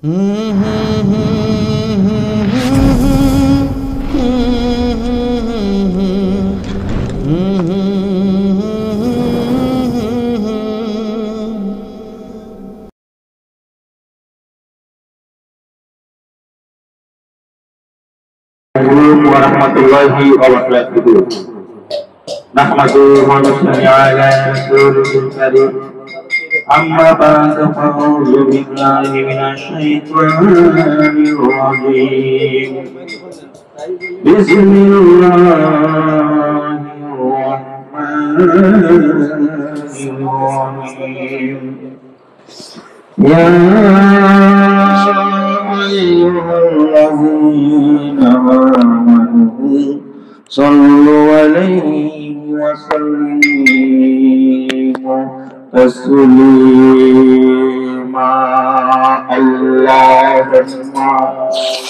Assalamualaikum warahmatullahi wabarakatuh. Nahmaduhu wa nusalli ala rasulil karim. Amma ba'du, fa'udzu billahi minasyaitonir rajim. Bismillahirrahmanirrahim. Ya ayyuhalladzina amanu sallu alaihi wa sallimu taslima. Allahumma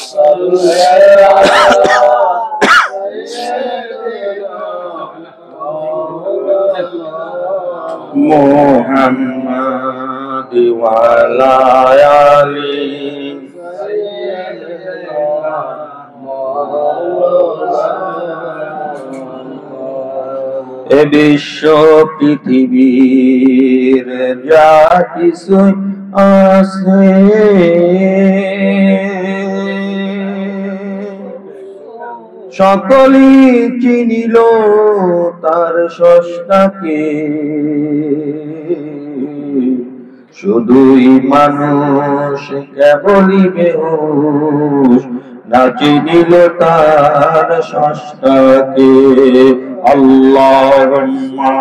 salli ala Muhammad wa ala ali এ বিশ্ব পৃথিবীর যা কিছু আছে সকলেই চিনিল তার স্রষ্টাকে, শুধুই মানুষ কেবলই বেহুশ না চিনিল তার স্রষ্টাকে। আল্লাহুম্মা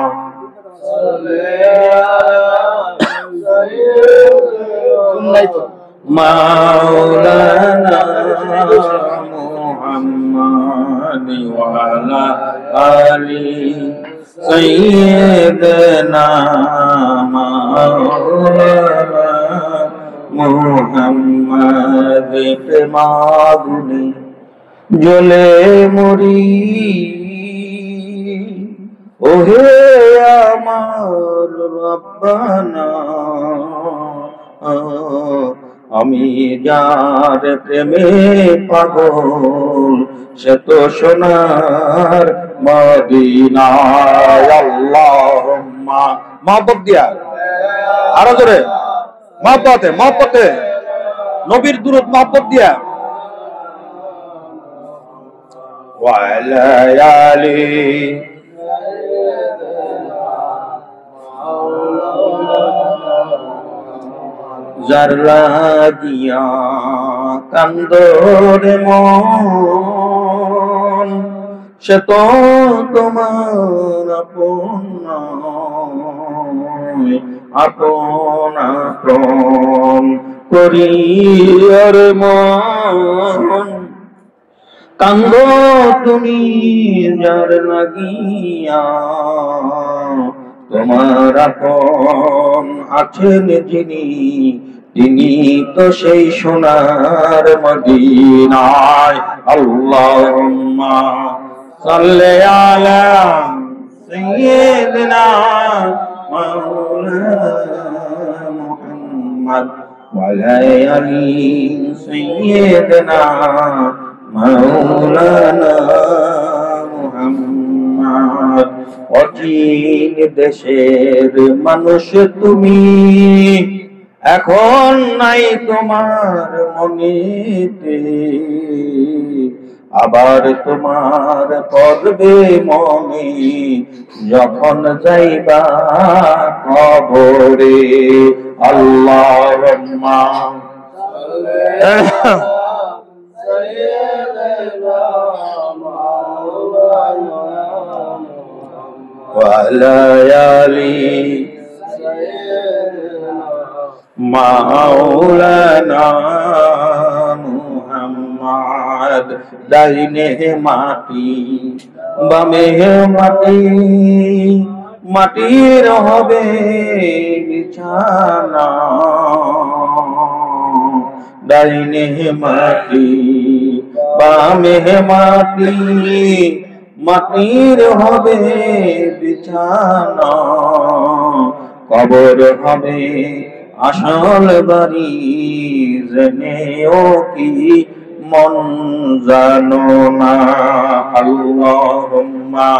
মাওলানা মুহাম্মাদ ওয়া আলা আলি সাইয়্যিদিনা মাওলানা মুহাম্মাদ প্রেমাগুনে জ্বলে মরি। ওহে আমার রব্বানা, আমি যার প্রেমে পাগল সে তো সোনার মদিনায়। আল্লাহুম্মা মহব্বত দিয়া আরো জোরে মহব্বতে নবীর দুরূদ মহব্বত দিয়া ওয়া আলা আলি যার লাগিয়া কান্দরে মন সে তো তোমার আপন আপন করিয়ার মন কান্দ তুমি যার লাগিয়া, তোমার আপন আছেন যিনি তিনি তো সেই সোনার মদিনায়। আল্লাহুম্মা সাল্লি আলা সাইয়্যিদিনা মাওলানা মুহাম্মদ ওয়া আলা আলি সাইয়্যিদিনা মাওলানা মুহাম্মদ। অচিন দেশের মানুষ তুমি, এখন নাই তোমার মনেতে, আবার তোমার পড়বে মনে যখন যাইবা কবরে। আল্লাহুম্মা وعلى آل مولانا মুহাম্মদ। ডাইনে মাটি বামে মাটি, মাটির হবে বিছানা। ডাইনে মাটি বামে মাটি, মাটির হবে বিছানা। কবর হবে আসল বাড়ি, জেনেও কি মন জানো না। আল্লাহুম্মা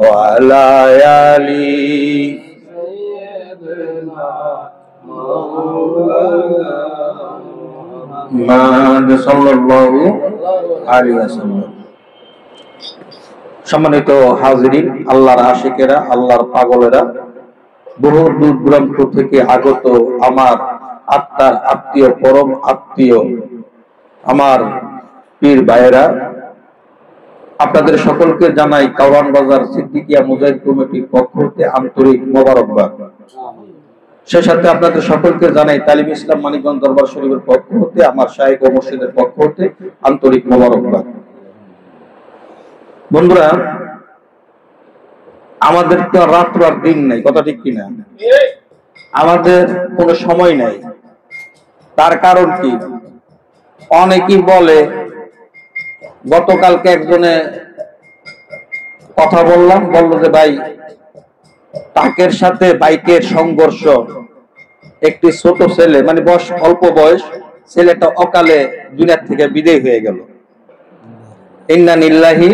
ওয়া আলা আলি মুহাম্মদ সাল্লাল্লাহু আলাইহি ওয়াসাল্লাম। সম্মানিত হাজিরিন, আল্লাহর আশিকেরা, আল্লাহর পাগলেরা, বহু দূর দূরান্ত থেকে আগত আমার আত্মার আত্মীয়, পরম আত্মীয়, আমার পীর ভাইয়েরা, আপনাদের সকলকে জানাই কাওয়ান বাজার সিদ্দিকিয়া মুজাহিদ কমিটির পক্ষ হতে আন্তরিক মোবারকবাদ। সেই সাথে আপনাদের সকলকে জানাই তালিম ইসলাম মানিকগঞ্জ দরবার শরীফের পক্ষ হতে, আমার শায়েখ ও মুর্শিদের পক্ষ হতে আন্তরিক মোবারকবাদ। বন্ধুরা, আমাদের তো রাত্র আর দিন নাই, কথা ঠিক কিনা? আমাদের কোনো সময় নাই। তার কারণ কি? অনেকেই বলে, গতকালকে একজনে কথা বললাম, বললো যে ভাই, ট্রাকের সাথে বাইকের সংঘর্ষ, একটি ছোট ছেলে, মানে অল্প বয়স ছেলেটা অকালে দুনিয়া থেকে বিদায় হয়ে গেল। ইন্না লিল্লাহি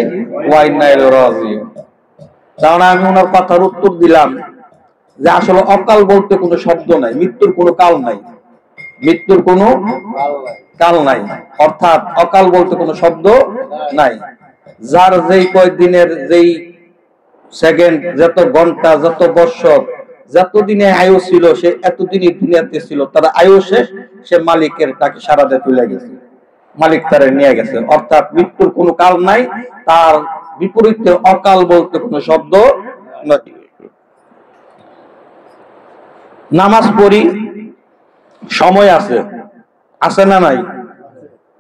ওয়া ইন্না ইলাইহি রাজিউন। কারণ আমি ওনার কথার উত্তর দিলাম যে আসলে অকাল বলতে কোনো শব্দ নাই, মৃত্যুর কোনো কাল নাই, মৃত্যুর কোনো কাল নাই, অর্থাৎ অকাল বলতে কোনো শব্দ নাই। যার যেই কয়েকদিনের, যেই সেকেন্ড, যত ঘন্টা, যত বছর, যতদিনে আয়ু ছিল, সে এতদিনই দুনিয়াতে ছিল, তার আয়ু শেষ, সে মালিকের তাকে সারাতে তুলে গেছে, মালিক তারে নিয়ে গেছে। অর্থাৎ মৃত্যুর কোনো কাল নাই, তার বিপরীতে অকাল বলতে কোনো শব্দ নাই। নামাজ পড়ি, সময় আছে, আছে না নাই?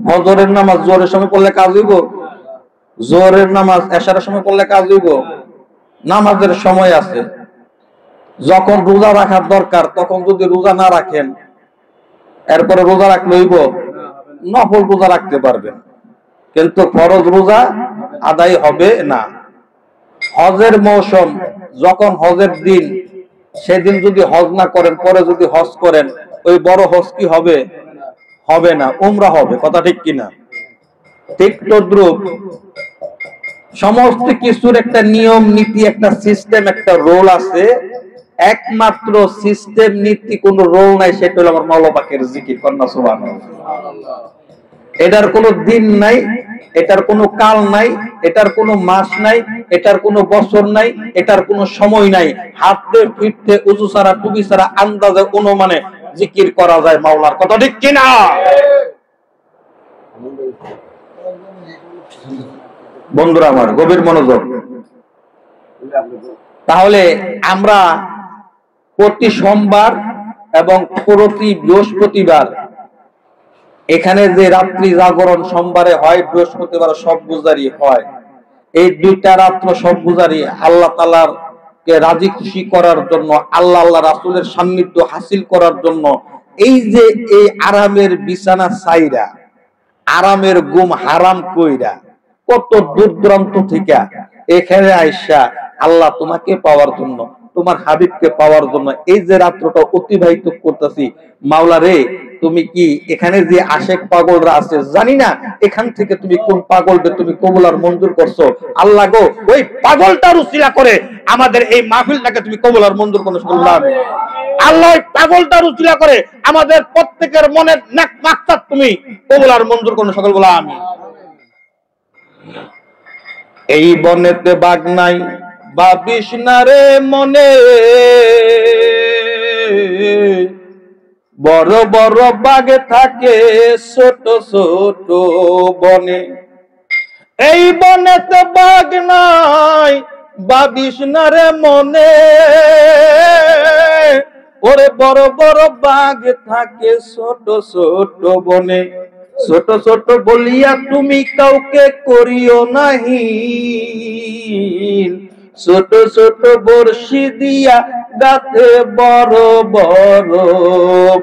ফজরের নামাজ জোহরের সময় পড়লে কাজ হইব? জোহরের নামাজ এশারের সময় পড়লে কাজ হইব? নামাজের সময় আছে। যখন রোজা রাখার দরকার তখন যদি রোজা না রাখেন, এরপরে রোজা রাখলে হইব? নফল রোজা রাখতে পারবেন, কিন্তু ফরজ রোজা আদায় হবে না। হজের মৌসুম, যখন হজের দিন, সেদিন যদি হজ না করেন, পরে যদি হজ করেন, ওই বড় হজ কি হবে? হবে না, উমরা হবে, কথা ঠিক কিনা? ঠিক তদ্রুপ সমস্ত কিছুর একটা নিয়ম নীতি, একটা সিস্টেম, একটা রোল আছে। একমাত্র সিস্টেম নীতি, কোন রোল নাই, সেটা হলো আমার মাওলা পাকের জিকির। কন্যা সুবহানাল্লাহ। এটার কোনো দিন নাই, এটার কোনো কাল নাই, এটার কোনো মাস নাই, এটার কোনো বছর নাই, এটার কোনো সময় নাই। হাতে ফিরতে, উজু ছাড়া, টুপি ছাড়া, আন্দাজে অনুমানে জিকির করা যায় মাওলার, কথা ঠিক কিনা? বন্ধুরা আমার, গভীর মনোযোগ। তাহলে আমরা প্রতি সোমবার এবং প্রতি বৃহস্পতিবার, এখানে যে রাত্রি জাগরণ সোমবারে হয়, বৃহস্পতিবার সব গুজারি হয়, এই দুইটা রাত্র সব গুজারি আল্লাহ তাআলার কে রাজি খুশি করার জন্য, আল্লাহ আল্লাহ রাসূলের সান্নিধ্য হাসিল করার জন্য, এই যে এই আরামের বিছানা ছাইরা, আরামের ঘুম হারাম কইরা, কত দূর দূরান্ত থেকে এখানে আইসা আল্লাহ তোমাকে পাওয়ার জন্য, তোমার হাবিবকে পাওয়ার জন্য এই যে রাত্রটা অতিবাহিত করতেছি, মাওলা রে, তুমি কি এখানে যে আশেক পাগলরা আছে, জানি না এখান থেকে তুমি কোন পাগলকে তুমি কবুল আর মঞ্জুর করছো, আল্লাহ গো, ওই পাগলটার উসিলা করে আমাদের এই মাহফিলটাকে তুমি কবুল আর মঞ্জুর করো। আল্লাহ ওই পাগলটার উসিলা করে আমাদের প্রত্যেকের মনের নেক মাকসাদ তুমি কবুল আর মঞ্জুর করো, সকল বলা আমিন। এই বনেতে বাঘ নাই, ভাবিস না রে মনে, বড় বড় বাঘ থাকে ছোট ছোট বনে। এই বনেতে বাঘ নাই, ভাবিস না রে মনে, ওরে বড় বড় বাঘ থাকে ছোট ছোট বনে। ছোট ছোট বলিয়া তুমি কাউকে করিও নাহি, ছোট ছোট বর্ষি দিয়া গাতে বড় বড়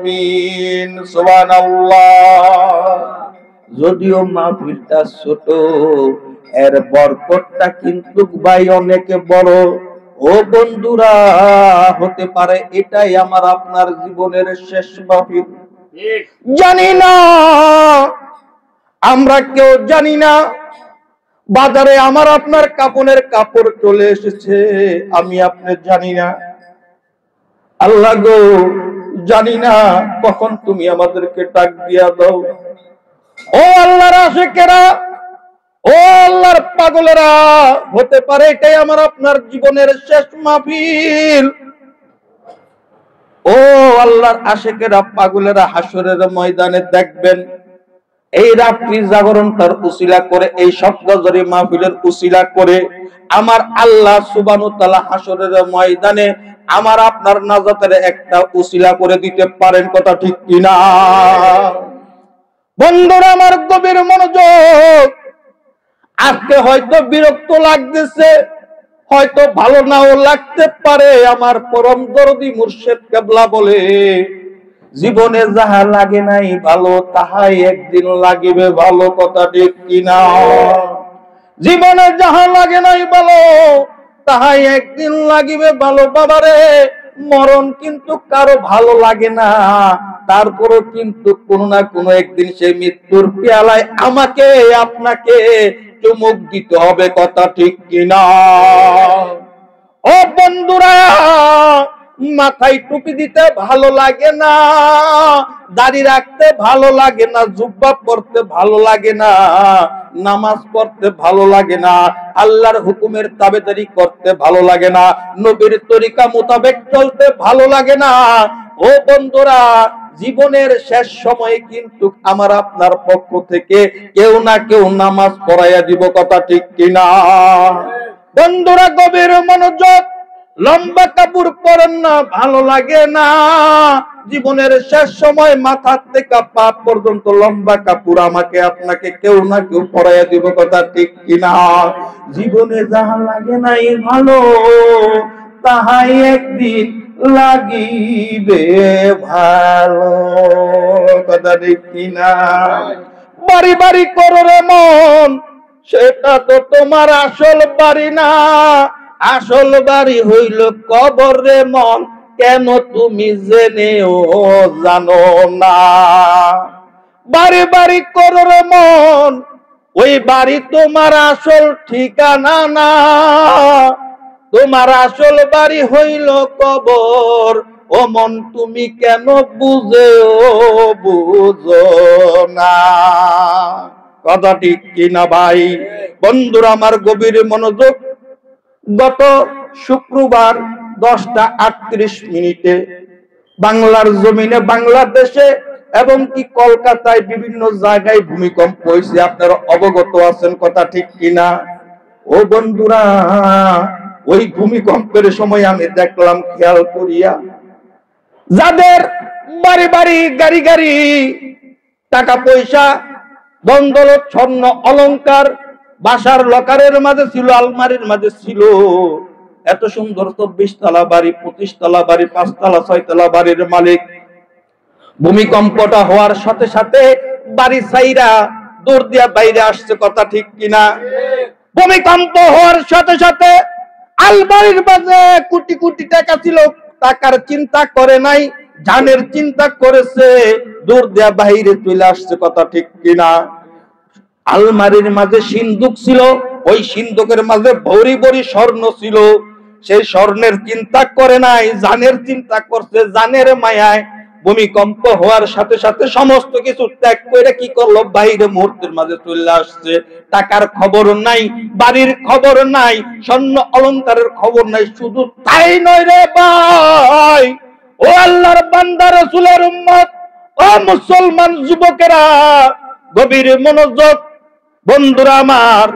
মিন। সুবহানাল্লাহ। যদিও মাহফিলটা ছোট, এর বরকতটা কিন্তু ভাই অনেক বড়। ও বন্ধুরা, হতে পারে এটাই আমার আপনার জীবনের শেষ মাহফিল। জানি না, আমরা কেউ জানি না বাজারে আমার আপনার কাপড়ের কাপড় চলে এসেছে, আমি আপনি জানি না। আল্লাহ গো, জানি না কখন তুমি আমাদেরকে ডাক দিয়া দাও। ও আল্লাহর আশিকেরা, ও আল্লাহর পাগলেরা, হতে পারে এটাই আমার আপনার জীবনের শেষ মাহফিল। ও আল্লাহর আশিকেরা, পাগলেরা, হাসরের ময়দানে দেখবেন এই রাত্রি জাগরণ তার উসিলা করে, এই সপ্তাহজরি মাহফিলের উসিলা করে আমার আল্লাহ সুবহানাহু ওয়া তাআলা হাসরের ময়দানে আমার আপনার নাজাতের একটা উসিলা করে দিতে পারেন, কথা ঠিক কিনা? বন্ধুরা আমার, গভীর মনোযোগ। আজকে হয়তো বিরক্ত লাগতেছে, হয়তো ভালো নাও লাগতে পারে। আমার পরম দরদি মুর্শিদ কেবলা বলে, জীবনে যাহা লাগে নাই ভালো, তাহাই একদিন লাগিবে ভালো, কথা ঠিক কিনা? জীবনে যাহা লাগে নাই ভালো, তাহাই একদিন লাগিবে ভালো। বাবারে, মরণ কিন্তু কারো ভালো লাগে না, তারপরও কিন্তু কোনো না কোনো একদিন সেই মৃত্যুর পেয়ালায় আমাকে আপনাকে চুমুক দিতে হবে, কথা ঠিক কিনা? ও বন্ধুরা, মাথায় টুপি দিতে ভালো লাগে না, দাড়ি রাখতে ভালো লাগে না, জুব্বা পরতে ভালো লাগে না, নামাজ পড়তে ভালো লাগে না, আল্লাহর হুকুমের তাবেদারি করতে ভালো লাগে না, নবীর তরিকা মোতাবেক চলতে ভালো লাগে না। ও বন্ধুরা, জীবনের শেষ সময়ে কিন্তু আমার আপনার পক্ষ থেকে কেউ না কেউ নামাজ পড়াইয়া দিব, কথা ঠিক কিনা? বন্ধুরা, গভীর মনোযোগ। লম্বা কাপড় পরেন না, ভালো লাগে না। জীবনের শেষ সময় মাথা থেকে পা পর্যন্ত লম্বা কাপড় আমাকে আপনাকে কেউ না কেউ পরাইয়া দিব, কথা ঠিক কিনা? জীবনে যাহা লাগে নাই ভালো, তাহাই একদিন লাগিবে ভালো, কথা ঠিক কিনা? বাড়ি বাড়ি করো রে মন, সেটা তো তোমার আসল বাড়ি না, আসল বাড়ি হইল কবর রে মন, কেন তুমি জেনেও জানো না? বাড়ি বাড়ি করো রে মন, ওই বাড়ি তোমার আসল ঠিকানা না, তোমার আসল বাড়ি হইল কবর। ও মন, তুমি কেন বুঝো না, কথা ঠিক কিনা ভাই? বন্ধুরা আমার, গভীর মনোযোগ। গত শুক্রবার 10:38 বাংলার জমিনে, বাংলাদেশে এবং কি কলকাতায় বিভিন্ন জায়গায় ভূমিকম্প হয়েছে, আপনারা অবগত আছেন, কথা ঠিক কিনা? ও বন্ধুরা, ওই ভূমিকম্পের সময় আমি দেখলাম, খেয়াল করিয়া, যাদের বাড়ি বাড়ি গাড়ি গাড়ি টাকা পয়সা দ্বন্দ্ব স্বর্ণ অলংকার বাসার লকারের মাঝে ছিল, আলমারির মাঝে ছিল, এত সুন্দর 24 তলা বাড়ি, 25 তলা বাড়ি, 5 তলা 6 তলা বাড়ির মালিক, ভূমিকম্পটা হওয়ার সাথে সাথে বাড়ি ছাইরা দৌড় দিয়া বাইরে আসছে, কথা ঠিক কিনা? ভূমিকম্প হওয়ার সাথে সাথে আলমারির মাঝে কোটি কোটি টাকা ছিল, টাকার চিন্তা করে নাই, জানের চিন্তা করেছে, দৌড় দিয়া বাইরে চলে আসছে, কথা ঠিক কিনা? আলমারির মাঝে সিন্দুক ছিল, ওই সিন্দুকের মাঝে ভরি ভরি স্বর্ণ ছিল, সেই স্বর্ণের চিন্তা করে নাই, জানের চিন্তা করছে, জানের মায়ায় ভূমিকম্প হওয়ার সাথে সাথে সমস্ত কিছু ত্যাগ করে কি করলো, বাইরে মুহূর্তের মাঝে চলে আসছে। টাকার খবর নাই, বাড়ির খবর নাই, স্বর্ণ অলংকারের খবর নাই। শুধু তাই নয় রে ভাই, ও আল্লাহর বান্দা, রাসূলের উম্মত, ও মুসলমান যুবকেরা, গভীর মনোযোগ। বন্ধুরা আমার,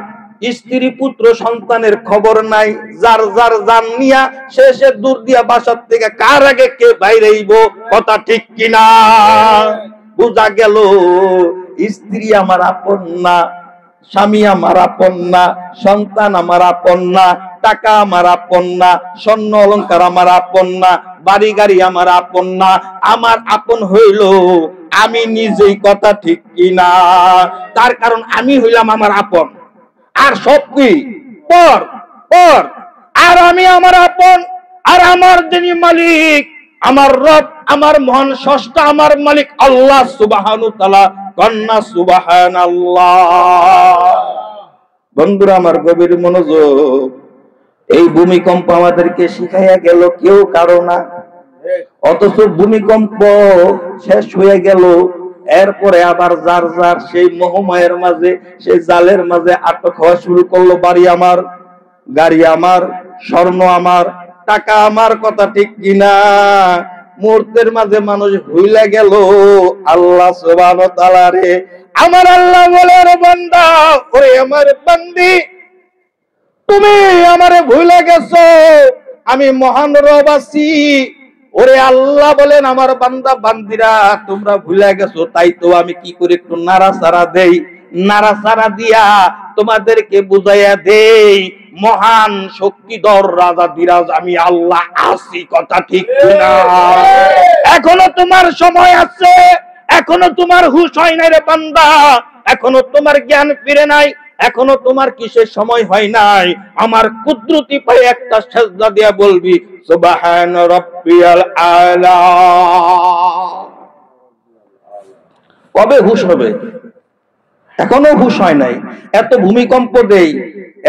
স্ত্রী পুত্র সন্তানের খবর নাই, যার যার জান নিয়া শেষে দূর দিয়া বাসার থেকে কার আগে কে বাইরেইব, কথা ঠিক কিনা? বুঝা গেল, স্ত্রী আমার আপন না, স্বামী আমার আপন না, সন্তান আমার আপন না, টাকা আমার আপন না, স্বর্ণ অলংকার আমার আপন না, বাড়ি গাড়ি আমার আপন না। আমার আপন হইল আমি নিজেই, কথা ঠিক কিনা? তার কারণ আমি হইলাম আমার আপন, আর সব কি পর পর। আর আমি আমার আপন, আর আমার যিনি মালিক, আমার রব, আমার মহান স্রষ্টা, আমার মালিক আল্লাহ সুবহানাহু ওয়া তাআলা। কন্না সুবহানাল্লাহ। বন্ধুরা আমার গভীর মনোযোগ, এই ভূমিকম্প আমাদেরকে শিখাইয়া গেল কেউ কারো না, অথচ ভূমিকম্প শেষ হয়ে গেল, এরপরে আবার যার যার সেই মোহমায়ের মাঝে, সেই জালের মাঝে আটক হওয়া শুরু করলো। বাড়ি আমার, গাড়ি আমার, স্বর্ণ আমার, টাকা আমার, কথা ঠিক কিনা? মুহূর্তের মাঝে মানুষ ভুলে গেল আল্লাহ সুবহানাহু ওয়া তাআলা রে। আমার আল্লাহ বলে, রে বান্দা, ওরে আমার বান্দি, তুমি আমারে ভুলে গেছো, আমি মহান রব আছি। ওরে আল্লাহ বলেন, আমার বান্দা বান্দিরা তোমরা ভুলে গেছো, তাই তো আমি কি করে একটু নাড়াচাড়া দেই, নাড়াচাড়া দিয়া তোমাদেরকে বুঝাইয়া দেই মহান শক্তিধর রাজা বিরাজ আমি আল্লাহ আছি, কথা ঠিক কিনা? এখনো তোমার সময় আছে, এখনো তোমার হুঁশ হয় নাই রে বান্দা, এখনো তোমার জ্ঞান ফিরে নাই, এখনো তোমার কিসের সময় হয় নাই। আমার কুদরতি পায়ে একটা সিজদা দিয়া বলবি সুবহান রাব্বিয়াল আলা। কবে হুঁশ হবে? এখনো হুঁশ হয় নাই। এত ভূমিকম্প দেই,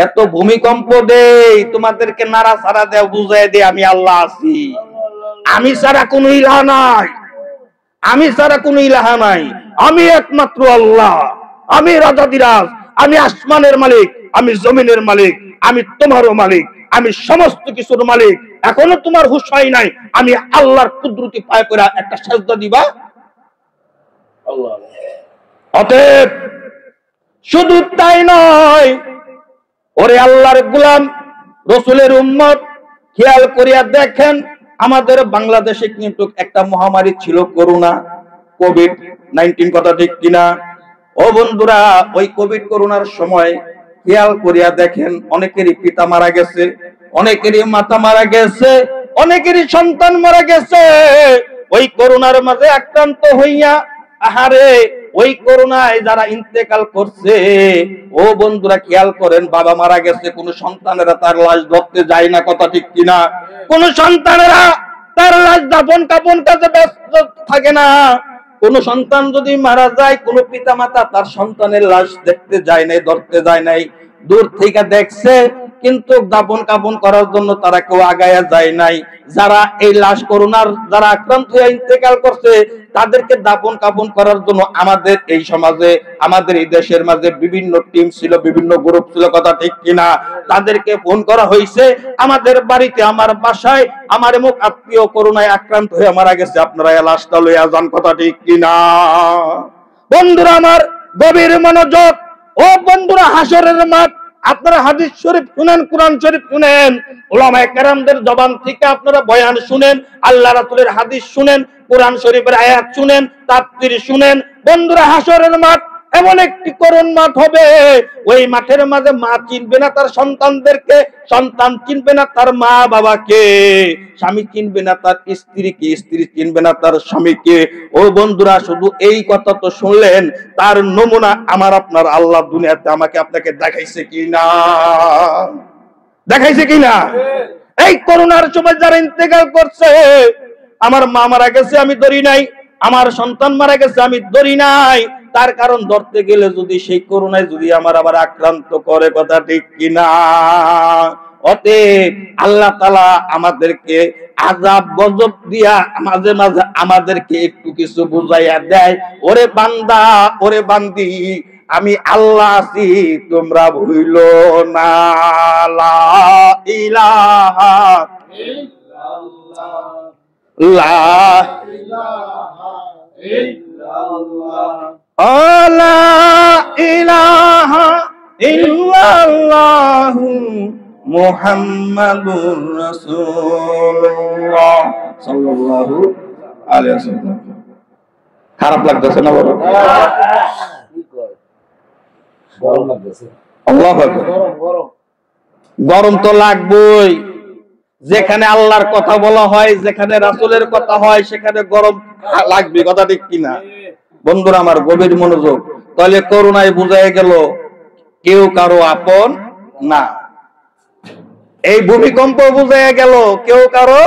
এত ভূমিকম্প দেই, তোমাদেরকে নাড়াচাড়া দেও, বুঝাই দে আমি আল্লাহ আছি, আমি ছাড়া কোনো ইলাহ নাই, আমি ছাড়া কোনো ইলাহ নাই, আমি একমাত্র আল্লাহ, আমি রাজাধিরাজ, আমি আসমানের মালিক, আমি জমিনের মালিক, আমি তোমারও মালিক, আমি সমস্ত কিছুর মালিক। এখনো তোমার হুঁশ হয় নাই, আমি আল্লাহর কুদরতি পায়ে পড়ে একটা সিজদা দিবা আল্লাহ। অতএব শুধু তাই নয়, ওরে আল্লাহর গোলাম, রাসূলের উম্মত, খেয়াল করিয়া দেখেন, আমাদের বাংলাদেশে কিন্তু একটা মহামারী ছিল, করোনা, কোভিড-19, কথা ঠিক কিনা? ও বন্ধুরা, ওই কোভিড করোনার সময় খেয়াল করিয়া দেখেন, অনেকেরই পিতা মারা গেছে, অনেকেরই মাতা মারা গেছে, অনেকেরই সন্তান মারা গেছে ওই করোনার মাঝে আক্রান্ত হইয়া। আহারে, ওই করোনায় যারা ইন্তেকাল করছে, ও বন্ধুরা খেয়াল করেন, বাবা মারা গেছে, কোন সন্তানেরা তার লাশ ধরতে যায় না, কথা ঠিক কিনা? কোন সন্তানেরা তার লাশ দাফন কাফন কাজে ব্যস্ত থাকে না। কোন সন্তান যদি মারা যায়, কোন পিতা মাতা তার সন্তানের লাশ দেখতে যায় নাই, ধরতে যায় নাই, দূর থেকে দেখছে, কিন্তু দাফন কাফন করার জন্য তারা কেউ আগায়া যায় নাই। যারা এই লাশ করোনার যারা আক্রান্ত হয়ে ইন্তেকাল করছে, তাদেরকে দাফন কাফন করার জন্য আমাদের এই সমাজে, আমাদের এই দেশের মাঝে বিভিন্ন টিম ছিল, বিভিন্ন গ্রুপ ছিল, কথা ঠিক কিনা? তাদেরকে ফোন করা হয়েছে, আমাদের বাড়িতে, আমার বাসায় আমার মুখ আত্মীয় করোনায় আক্রান্ত হয়ে মারা গেছে, আপনারা এই লাশটা লইয়া যান, কথা ঠিক কিনা? বন্ধুরা আমার গভীর মনোযোগ, ও বন্ধুরা, হাসরের মাঠ, আপনারা হাদিস শরীফ শুনেন, কোরআন শরীফ শুনেন, উলামায়ে কেরামদের জবান থেকে আপনারা বয়ান শুনেন, আল্লাহ রাসূলের হাদিস শুনেন, কোরআন শরীফের আয়াত শুনেন, তাফসীর শুনেন। বন্ধুরা, হাসরের মাঠ এমন একটি করুণ মাঠ হবে, ওই মাঠের মাঝে মা চিনবে না তার সন্তানদেরকে, সন্তান চিনবে না তার মা বাবাকে, স্বামী চিনবে না তার স্ত্রীকে, স্ত্রী চিনবে না তার স্বামীকে। ও বন্ধুরা, শুধু এই কথা তো শুনলেন, তার নমুনা আমার আপনার আল্লাহ দুনিয়াতে আমাকে আপনাকে দেখাইছে কিনা? দেখাইছে কিনা? এই করোনার সময় যারা ইন্তেকাল করছে, আমার মা মারা গেছে আমি ধরি নাই, আমার সন্তান মারা গেছে আমি ধরি নাই, তার কারণ ধরতে গেলে যদি সেই করোনায় যদি আমার আবার আক্রান্ত করে, কথা ঠিক কিনা? অতএব আল্লাহ তাআলা আমাদেরকে আযাব গজব দিয়া মাঝে মাঝে আমাদেরকে একটু কিছু বুঝাইয়া দেয়, ওরে বান্দা, ওরে বান্দি, আমি আল্লাহ আছি, তোমরা ভুলো না, লা ইলাহা ইল্লাল্লাহ, লা ইলাহা ইল্লাল্লাহ, লা ইলাহা ইল্লাল্লাহু মুহাম্মাদুর রাসূলুল্লাহ সাল্লাল্লাহু আলাইহি ওয়াসাল্লাম। খারাপ লাগতেছে না? বড় গরম লাগতেছে। আল্লাহু আকবার। গরম তো লাগবেই, যেখানে আল্লাহর কথা বলা হয়, যেখানে রাসূলের কথা হয়, সেখানে গরম লাগবে, কথা ঠিক কিনা? বন্ধুরা আমার গভীর মনোযোগ, তাহলে করোনায় বোঝা গেল কেউ কারো আপন না। এই ভূমিকম্প বুঝাইয়া গেল কেউ কারো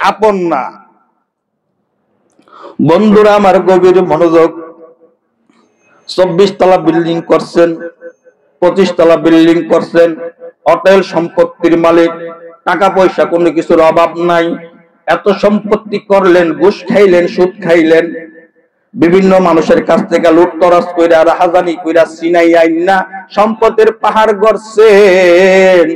আপন না। বন্ধুরা আমার গভীর মনোযোগ, 24 তলা বিল্ডিং করছেন, 25 তলা বিল্ডিং করছেন, হোটেল সম্পত্তির মালিক, টাকা পয়সা কোনো কিছুর অভাব নাই, এত সম্পত্তি করলেন, ঘুষ খাইলেন, সুদ খাইলেন, বিভিন্ন মানুষের কাছ থেকে লুটতরাজ কইরা রাহাজানি কইরা সিনাই আইনা সম্পদের পাহাড় গড়ছেন।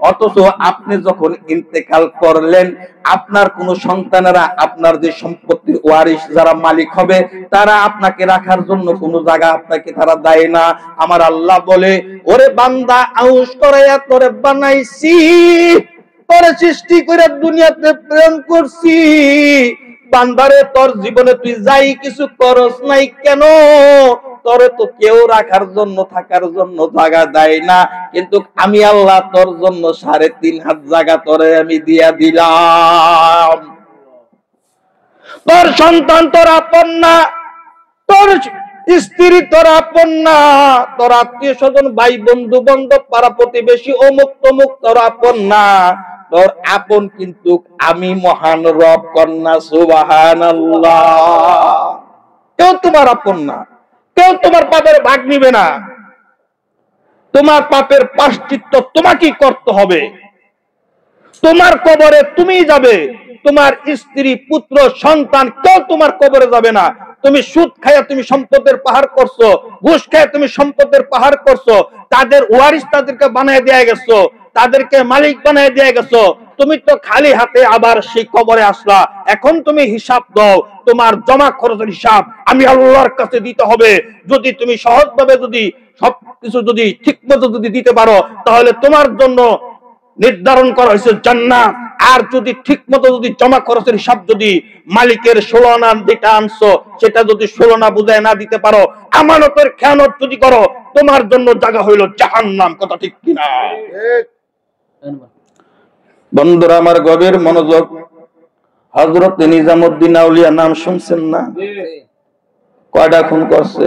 অথচ আপনি যখন ইন্তেকাল করলেন, আপনার কোন সন্তানেরা আপনার যে সম্পত্তির ওয়ারিশ যারা মালিক হবে, তারা আপনাকে রাখার জন্য কোনো জায়গা আপনাকে তারা দেয় না। আমার আল্লাহ বলে, ওরে বান্দা, আউশ করাইয়া তোরে বানাইছি, তোরে সৃষ্টি করে দুনিয়াতে প্রেম করছি, বান্দারে তোর জীবনে তুই যাই কিছু করস নাই কেন, তোরে তো কেউ রাখার জন্য থাকার জন্য জায়গা দেয় না, কিন্তু আমি আল্লাহ তোর জন্য 3.5 হাত জায়গা তোরে আমি দিয়া দিলাম। তোর সন্তান তোর আপন না, তোর স্ত্রী তোর আপন না, তোর আত্মীয় স্বজন ভাই বন্ধু বান্ধব পাড়া প্রতিবেশী অমুক তমুক তোর আপন না, তোর আপন কিন্তু আমি মহান রব। কন্যা সুবহানাল্লাহ। কেউ তোমার আপন না, কেউ তোমার পাপের ভাগ নিবে না, তোমার পাপের প্রায়শ্চিত্ত তোমাকেই করতে হবে। তোমার কবরে তুমি যাবে, তোমার স্ত্রী পুত্র সন্তান কেউ তোমার কবরে যাবে না। তুমি সুদ খাইয়া তুমি সম্পদের পাহাড় করছো, ঘুষ খাইয়া তুমি সম্পদের পাহাড় করছো, তাদের ওয়ারিশ তাদেরকে বানিয়ে দেয়া গেছো, তাদেরকে মালিক বানিয়ে দেয়া গেছো, তুমি তো খালি হাতে আবার সেই কবরে আসলা। এখন তুমি হিসাব দাও, তোমার জমা খরচের হিসাব আমি আল্লাহর কাছে দিতে হবে। যদি তুমি সহজভাবে যদি সবকিছু যদি ঠিক মতো যদি দিতে পারো, তাহলে তোমার জন্য নির্ধারণ করা হয়েছে জান্নাত। আর যদি ঠিক মতো যদি জমা খরচের হিসাব যদি মালিকের 16 আনা যেটা আনছো সেটা যদি 16 আনা বুঝায় না দিতে পারো, আমানতের খেয়ানত যদি করো, তোমার জন্য জায়গা হইল জাহান্নাম। কথা ঠিক কিনা? বন্ধুরা আমার গভীর মনোযোগ, হযরত নিজামউদ্দিন আউলিয়া নাম শুনছেন না? কয়টা খুন করছে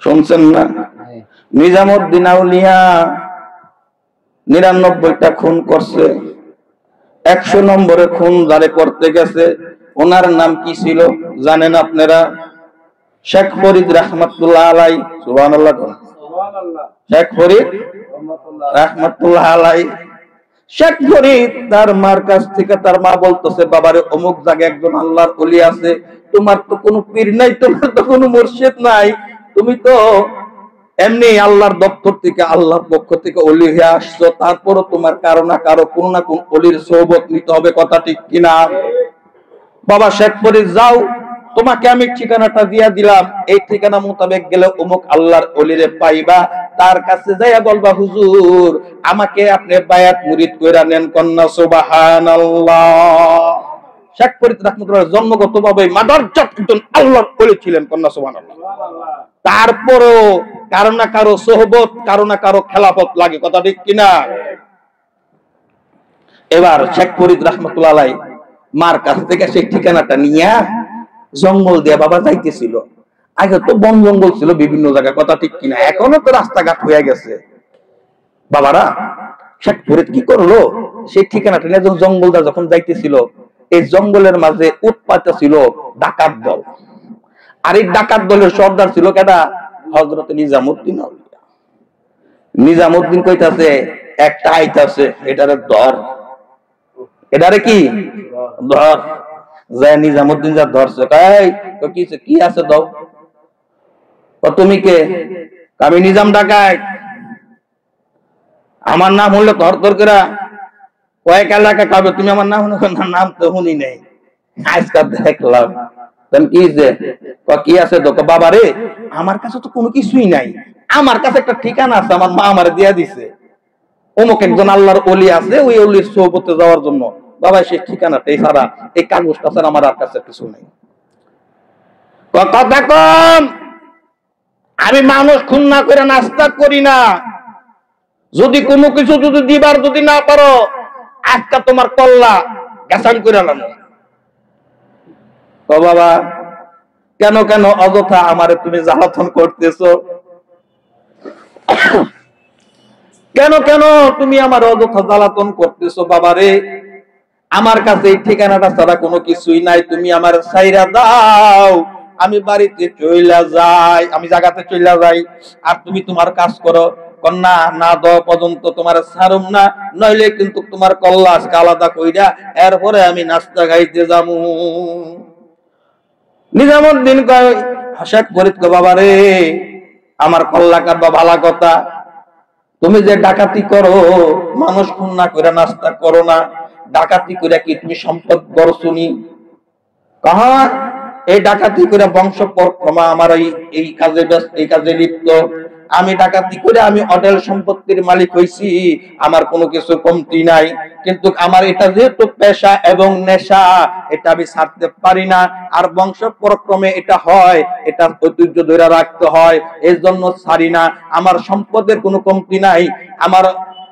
শুনছেন না? নিজামউদ্দিন আউলিয়া 99টা খুন করছে। 100 নম্বরে খুন যারে করতে গেছে ওনার নাম কি ছিল জানেন আপনারা? শেখ ফরিদ রাহমাতুল্লাহ আলাই। সুবহানাল্লাহ। শেখ ফরিদ রাহমাতুল্লাহ আলাই। শেখ ফরিদ তার মার কাছ থেকে, তার মা বলতেছে, বাবারে অমুক জায়গায় একজন আল্লাহর ওলি আছে, তোমার তো কোনো পীর নাই, তোমার তো কোনো মুর্শিদ নাই, তুমি তো এমনি আল্লাহর দপ্তর থেকে আল্লাহর পক্ষ থেকে ওলি হয়ে আসছো, তারপরও তোমার কারো না কারো কোন না কোন ওলির সোহবত নিতে হবে। কথা ঠিক কিনা? বাবা শেখ ফরিদ, যাও, তোমাকে আমি ঠিকানাটা দিয়া দিলাম, এই ঠিকানা মোতাবেক গেলে অমুক আল্লাহর ওলিরে পাইবা, তার কাছে যাইয়া বলবা, হুজুর আমাকে আপনি বায়াত মুরিদ কইরা নেন। কন্যা সুবহানাল্লাহ। শেখ ফরিদ রাহমাতুল্লাহ জন্মগতভাবে মাদারজাত একজন আল্লাহর ওলি ছিলেন। কন্যা সুবহানাল্লাহ। তারপরও কারো না কারো সোহবত, কারো না কারো খেলাফত লাগে। কথা ঠিক কিনা? এবার শেখ ফরিদ রাহমাতুল্লাহ আলাই মার কাছ থেকে সেই ঠিকানাটা নিয়ে জঙ্গল দিয়ে বাবা যাইতেছিল। আগে তো বন জঙ্গল ছিল বিভিন্ন জায়গায়। কথা ঠিক কিনা? এখনো তো রাস্তাঘাট হয়ে গেছে। বাবারা, শেখ ফরিদ কি করলো, সেই ঠিকানাটা নিয়ে যখন জঙ্গল দিয়ে যখন যাইতেছিল, এই জঙ্গলের মাঝে উৎপাত ছিল ডাকাত দল। আর এই ডাকাত দলের সর্দার ছিল কেডা? হযরত নিজামউদ্দিন আউলিয়া। নিজামউদ্দিন কইতাছে, একটা আইতাছে, এটারে ধর। এটারে কি ধর। যায় নিজামউদ্দিন যা ধরছে, কি আছে দাও। তুমি কে? আমি নিজাম ডাকাত। আমার নাম হলো ধর ধর করে কয়েক এলাকা কাবে, তুমি আমার নাম নাম তো শুনি নাই, আজকাল দেখলাম। কি যে কি আছে তো? বাবা রে, আমার কাছে তো কোনো কিছুই নাই, আমার কাছে একটা ঠিকানা আছে, আমার মা আমারে দিয়া দিছে, অমুক একজন আল্লাহর ওলি আছে, ওই ওলির সোহবতে যাওয়ার জন্য। বাবা সেই ঠিকানাটা ছাড়া, এই কাগজটা ছাড়া আমার আর কাছে কিছু নাই। কথা কম, আমি মানুষ খুন না করে নাস্তা করি না। যদি কোনো কিছু যদি দিবার যদি না পারো, আজকা তোমার কল্লা গেছান করে লানো। ও বাবা, কেন কেন অযথা আমারে তুমি জ্বালাতন করতেছো? কেন কেন তুমি আমার অযথা জ্বালাতন করতেছো বাবা রে? আমার কাছে এই ঠিকানাটা ছাড়া কোনো কিছুই নাই, তুমি আমার ছাইরা দাও, আমি বাড়িতে চইলা যাই, আমি জায়গাতে চইলা যাই, আর তুমি তোমার কাজ করো। কন্যা না দেওয়া পর্যন্ত তোমার ছাড়ুম না, নইলে কিন্তু তোমার কল্লা আজকে আলাদা কইরা এরপরে আমি নাস্তা খাইতে যাবো। নিজামুদ্দিন কয়, শেখ ফরিদ কয়, বাবা রে আমার কল্লা কাটবা ভালা কথা, তুমি যে ডাকাতি করো, মানুষ খুন না করে নাস্তা করো না, ডাকাতি করে কি তুমি সম্পদ গড়ছুনি? কাহা এই ডাকাতি করে বংশ পরম্পরা আমার এই কাজে ব্যস্ত, এই কাজে লিপ্ত। আমি ডাকাতি করে আমি অটেল সম্পত্তির মালিক হইছি, আমার কোনো কিছু কমতি নাই, কিন্তু আমার এটা যেহেতু পেশা এবং নেশা, এটা আমি ছাড়তে পারি না, আর বংশ পরক্রমে এটা হয়, এটা ঐতিহ্য ধরে রাখতে হয়, এর জন্য ছাড়ি না। আমার সম্পদের কোনো কমতি নাই, আমার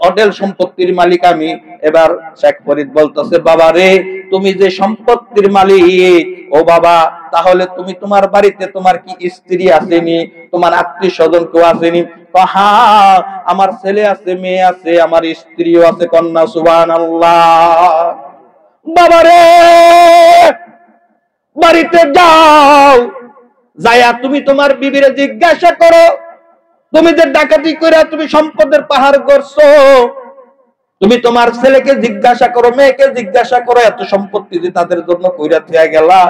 অটেল সম্পত্তির মালিক আমি। এবার শেখ ফরিদ বলতেছে, বাবা রে তুমি যে সম্পত্তির মালিক, ও বাবা তাহলে তুমি তোমার বাড়িতে তোমার কি স্ত্রী আসেনি, তোমার আত্মীয় স্বজন কেউ আসেনি? হ্যাঁ আমার ছেলে আছে, মেয়ে আছে, আমার স্ত্রীও আছে। কন্যা সুবহানাল্লাহ। বাবা রে বাড়িতে যাও, যাইয়া তুমি তোমার বিবিরে জিজ্ঞাসা করো, তুমি যে ডাকাতি করে তুমি সম্পদের পাহাড় করছো, তুমি তোমার ছেলেকে জিজ্ঞাসা করো, মেয়েকে জিজ্ঞাসা করো, এত সম্পত্তি যে তাদের জন্য কইরা থিয়া গেলা,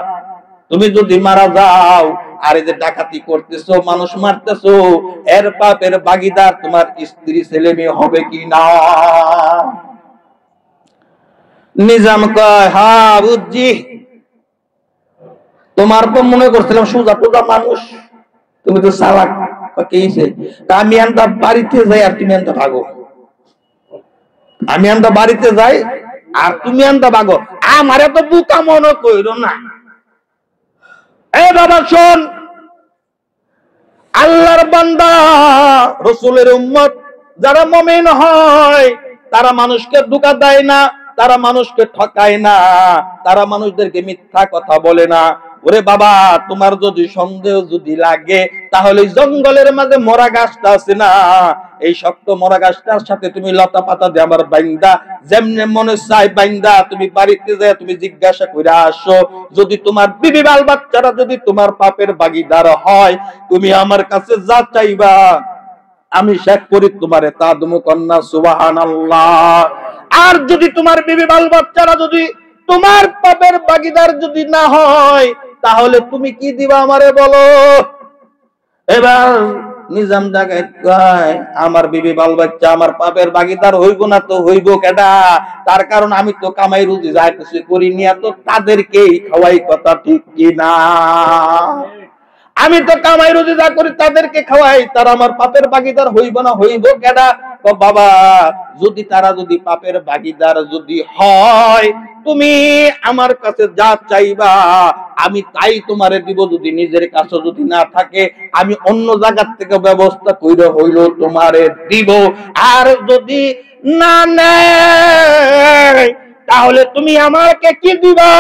তুমি যদি মারা যাও আর এই যে ডাকাতি করতেছো, মানুষ মারতেছো, এর পাপের ভাগীদার তোমার স্ত্রী ছেলে মেয়ে হবে কি না? নিজাম কয়, হ্যাঁ বুঝছি, তোমার তো মনে করছিলাম সোজা সোজা মানুষ, তুমি তো চালাক। আমি আনটা বাড়িতে যাই আর তুমি আনটা ভাগো, আমি আনটা বাড়িতে যাই আর তুমি আনটা ভাগো, আমার এত বোকা মনে কইরো না। এ বাবা শোন, আল্লাহর বান্দা রাসূলের উম্মত যারা মুমিন হয়, তারা মানুষকে ধোঁকা দেয় না, তারা মানুষকে ঠকায় না, তারা মানুষদেরকে মিথ্যা কথা বলে না। ওরে বাবা তোমার যদি সন্দেহ যদি লাগে, তাহলে জঙ্গলের মাঝে মরা গাছটা আছে না, এই শক্ত মরা গাছটার সাথে তুমি লতা পাতা দিয়ে আমার বাইন্দা, যেমনে মনে চাই বাইন্দা তুমি বাড়িতে যায় তুমি জিজ্ঞাসা করে আসো, যদি তোমার বিবি বাল বাচ্চারা যদি তোমার পাপের ভাগীদার হয়, তুমি আমার কাছে যা চাইবা আমি শেখ ফরিদ তোমারে তা দেবো। কন্যা সুবহানাল্লাহ। আর যদি তোমার বিবি বাল বাচ্চারা যদি তোমার পাপের ভাগীদার যদি না হয়, তাহলে তুমি কি দিবা আমারে বলো? এবার নিজাম জায়গায় কয়, আমার বিবি বাল বাচ্চা আমার পাপের ভাগীদার হইব না তো হইব কেডা? তার কারণ আমি তো কামাই রুজি যা কিছু করি নিয়া তো তাদেরকেই খাওয়াই, কথা ঠিক কি না? আমি তো কামাই রুজি যা করি তাদেরকে খাওয়াই, তারা আমার পাপের ভাগীদার হইব না হইব কেডা? তো বাবা যদি তারা যদি পাপের ভাগীদার যদি হয়, তুমি আমার কাছে যা চাইবা আমি তাই তোমারে দিব, যদি নিজের কাছে যদি না থাকে আমি অন্য জায়গার থেকে ব্যবস্থা কইরা হইলো তোমারে দিব, আর যদি না নেয় তাহলে তুমি আমাকে কি দিবা?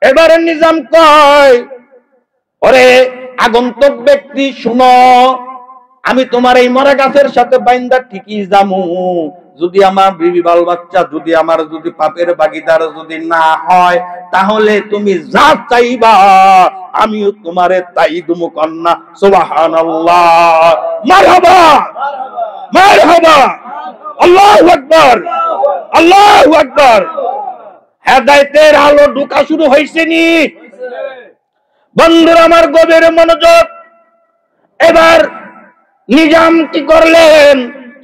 এবারে নিজাম কয়, ওরে আগন্তুক ব্যক্তি শুনো, আমি তোমার এই মরা গাছের সাথে বাইন্দা ঠিকই যামু, যদি আমার বিবি বাল বাচ্চা যদি আমার যদি পাপের ভাগীদার যদি না হয়, তাহলে তুমি যা চাইবা আমিও তোমারে তাই দেবো। কন্যা সুবহানাল্লাহ। মারহাবা মারহাবা, আল্লাহু আকবার আল্লাহু আকবার। হেদায়েতের আলো ঢোকা শুরু হইছে নি? বন্ধুরা আমার গভীর মনোযোগ। এবার নিজাম কি করলেন,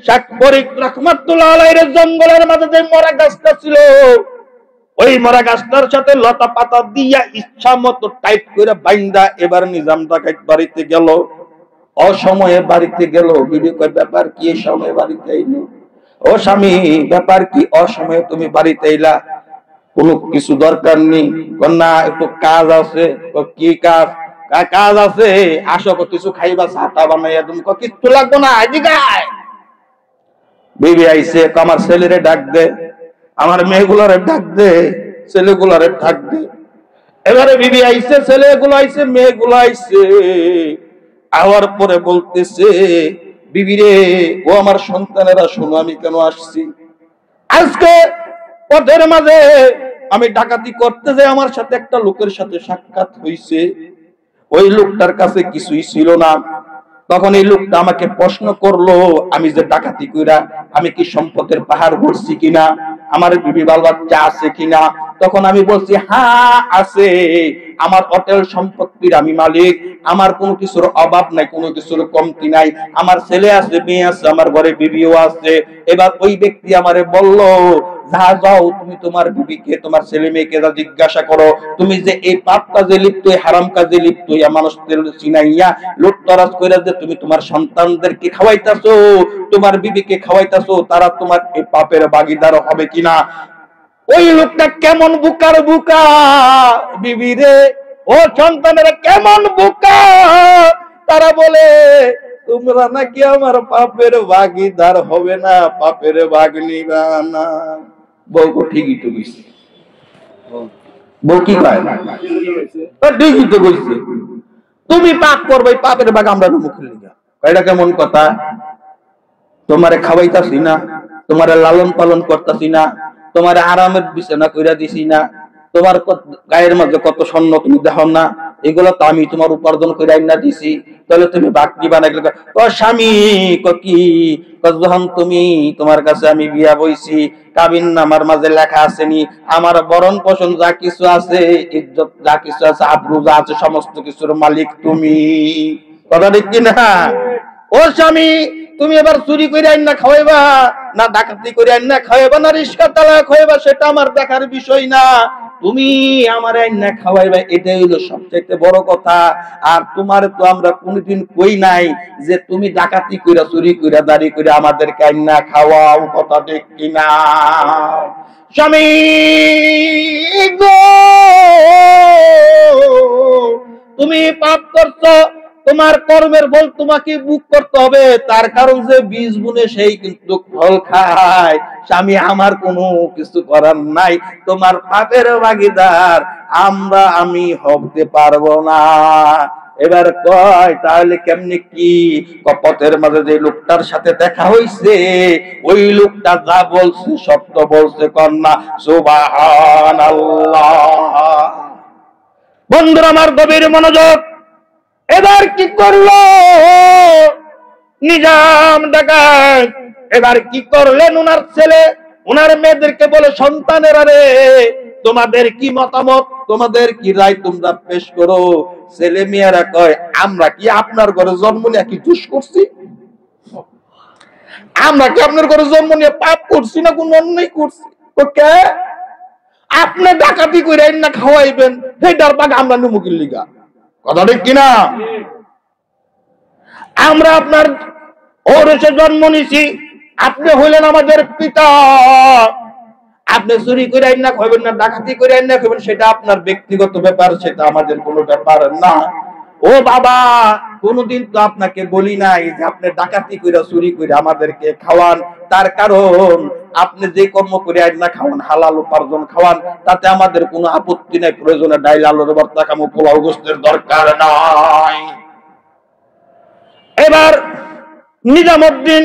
শেখ ফরিদ রাহমাতুল্লাহ আলাইহির জঙ্গলের মাঝে যে মরা গাছটা ছিল, ওই মরা গাছটার সাথে লতা পাতা দিয়া ইচ্ছা মতো টাইট করে বাইন্দা এবার নিজাম ডাকাত বাড়িতে গেল। অসময়ে বাড়িতে গেল। বিবি কয়, ব্যাপার কি এই সময় বাড়িতে আইলো? ও স্বামী ব্যাপার কি অসময়ে তুমি বাড়িতে আইলা? কোনো কিছু দরকার নেই? না একটু কাজ আছে। কি কাজ? কাজ আছে, আসো কিছু খাইবা, চাটা বানাইয়া তুমি। কিছু লাগবো না, এদিকে আয়। বিবি আইছে, আমার ছেলেরে ডাক দে, আমার মেয়েগুলারে ডাক দে, ছেলেগুলারে ডাক দে। এবারে বিবি আইছে, ছেলেগুলো আইছে, মেয়েগুলো আইছে। আওয়ার পরে বলতেছে, বিবি রে, ও আমার সন্তানেরা, শোনো আমি কেন আসছি। আজকে পথের মাঝে আমি ডাকাতি করতে যাই, আমার সাথে একটা লোকের সাথে সাক্ষাৎ হইছে। ওই লোকটার কাছে কিছুই ছিল না। তখন এই লোকটা আমাকে প্রশ্ন করলো, আমি যে ডাকাতি কইরা আমি কি সম্পদের পাহাড় গড়ছি কিনা, আমার বিবি বাল বাচ্চা আছে কিনা। তখন আমি বলছি হ্যাঁ আছে, আমার অটেল সম্পত্তির আমি মালিক, আমার কোনো কিছুর অভাব নাই, কোনো কিছুর কমতি নাই, আমার ছেলে আছে, মেয়ে আছে, আমার ঘরে বিবিও আছে। এবার ওই ব্যক্তি আমারে বলল, যা যাও তুমি তোমার বিবিকে, তোমার ছেলে মেয়েকে যা জিজ্ঞাসা করো, তুমি যে এই পাপ কাজে লিপ্ত, হারাম কাজে লিপ্ত, মানুষদের চিনাইয়া লুটতরাজ কইরা যে তুমি তোমার সন্তানদেরকে খাওয়াইতাছো, তোমার বিবিকে খাওয়াইতাছো, তারা তোমার এই পাপের ভাগীদার হবে কিনা। ওই লোকটা কেমন বুকার বুকা, বিবি রে, ও সন্তানেরা কেমন বুকা। তারা বলে তোমরা নাকি আমার পাপের ভাগীদার হবে না, পাপের ভাগ নিবা না। বউ ঠিকই তো কইছে, বউ কি কয়, ঠিকই তো কইছে, তুমি পাপ করবে, পাপের ভাগ আমরা মুখে লিখা। এটা কেমন কথা? তোমারে খাওয়াইতাছি না, তোমারে লালন পালন করতাছি না, তোমার আরামের বিছানা কইরা দিছি না, তোমার গায়ের মাঝে কত স্বর্ণ তুমি দেখো না, এগুলো তো আমি তোমার উপার্জন করে আইনা দিছি, তাহলে তুমি বাকি বানাইলে স্বামী কি যখন তুমি তোমার কাছে আমি বিয়া বইছি, কাবিন নামার মাঝে লেখা আসেনি আমার বরণ পোষণ যা কিছু আছে, ইজ্জত যা কিছু আছে, আব্রু যা আছে, সমস্ত কিছুর মালিক তুমি। কথা ঠিক কিনা? ও স্বামী, তুমি এবার চুরি করে আইনা খাওয়াইবা না ডাকাতি করে আইনা খাওয়াইবা না রিস্কা চালা খাওয়াইবা, সেটা আমার দেখার বিষয় না, তুমি আমার আইনা খাওয়াইবা, এটাই হলো সবচেয়ে বড় কথা। আর তোমার তো আমরা কোনদিন কই নাই যে তুমি ডাকাতি কইরা চুরি কইরা দাড়ি কইরা আমাদেরকে আইনা খাওয়াও। কথা ঠিক কিনা? স্বামী গো, তুমি পাপ করছো, তোমার কর্মের ফল তোমাকে ভোগ করতে হবে, তার কারণ যে বীজ বুনে সেই কিন্তু ফল খায়। স্বামী আমার কোনো কিছু করার নাই, তোমার পাপের ভাগীদার আমি হতে পারবো না। এবার কয় তাহলে কেমনে কি? পথের মাঝে যে লোকটার সাথে দেখা হইছে, ওই লোকটা যা বলছে সত্য বলছে, কন্যা সুবহানাল্লাহ। বন্ধুরা আমার গভীর মনোযোগ। এবার কি করলো নিজাম ডাকাত? এবার কি করলেন? উনার ছেলে উনার মেয়েদেরকে বলে, সন্তানেরা রে, তোমাদের কি মতামত, তোমাদের কি রায়, তোমরা পেশ করো। ছেলে মেয়েরা কয়, আমরা কি আপনার ঘরে জন্ম নিয়ে কি দোষ করছি? আমরা কি আপনার ঘরে জন্ম নিয়ে পাপ করছি না কোন অন্যায় করছি? তো কে আপনি ডাকাতি করে না খাওয়াইবেন, সেইটার পাক আমরা নুমুকির লিগা। কথা ঠিক কিনা? আমরা আপনার ওরসে জন্ম নিছি, আপনি হইলেন আমাদের পিতা, আপনি চুরি করে আইন না খাইবেন না, ডাকাতি করে আইন না খাইবেন, সেটা আপনার ব্যক্তিগত ব্যাপার, সেটা আমাদের কোনো ব্যাপার না। ও বাবা, কোনদিন তো আপনাকে বলি নাই যে আপনি ডাকাতি করে চুরি করে আমাদেরকে খাওয়ান, তার কারণ আপনি যে কর্ম করে আইন না খাওয়ান, হালাল উপার্জন খাওয়ান, তাতে আমাদের কোনো আপত্তি নাই, প্রয়োজনে ডাইল আলুর ভর্তা খামো, পোলাও গোশতের দরকার নাই। এবার নিজামুদ্দিন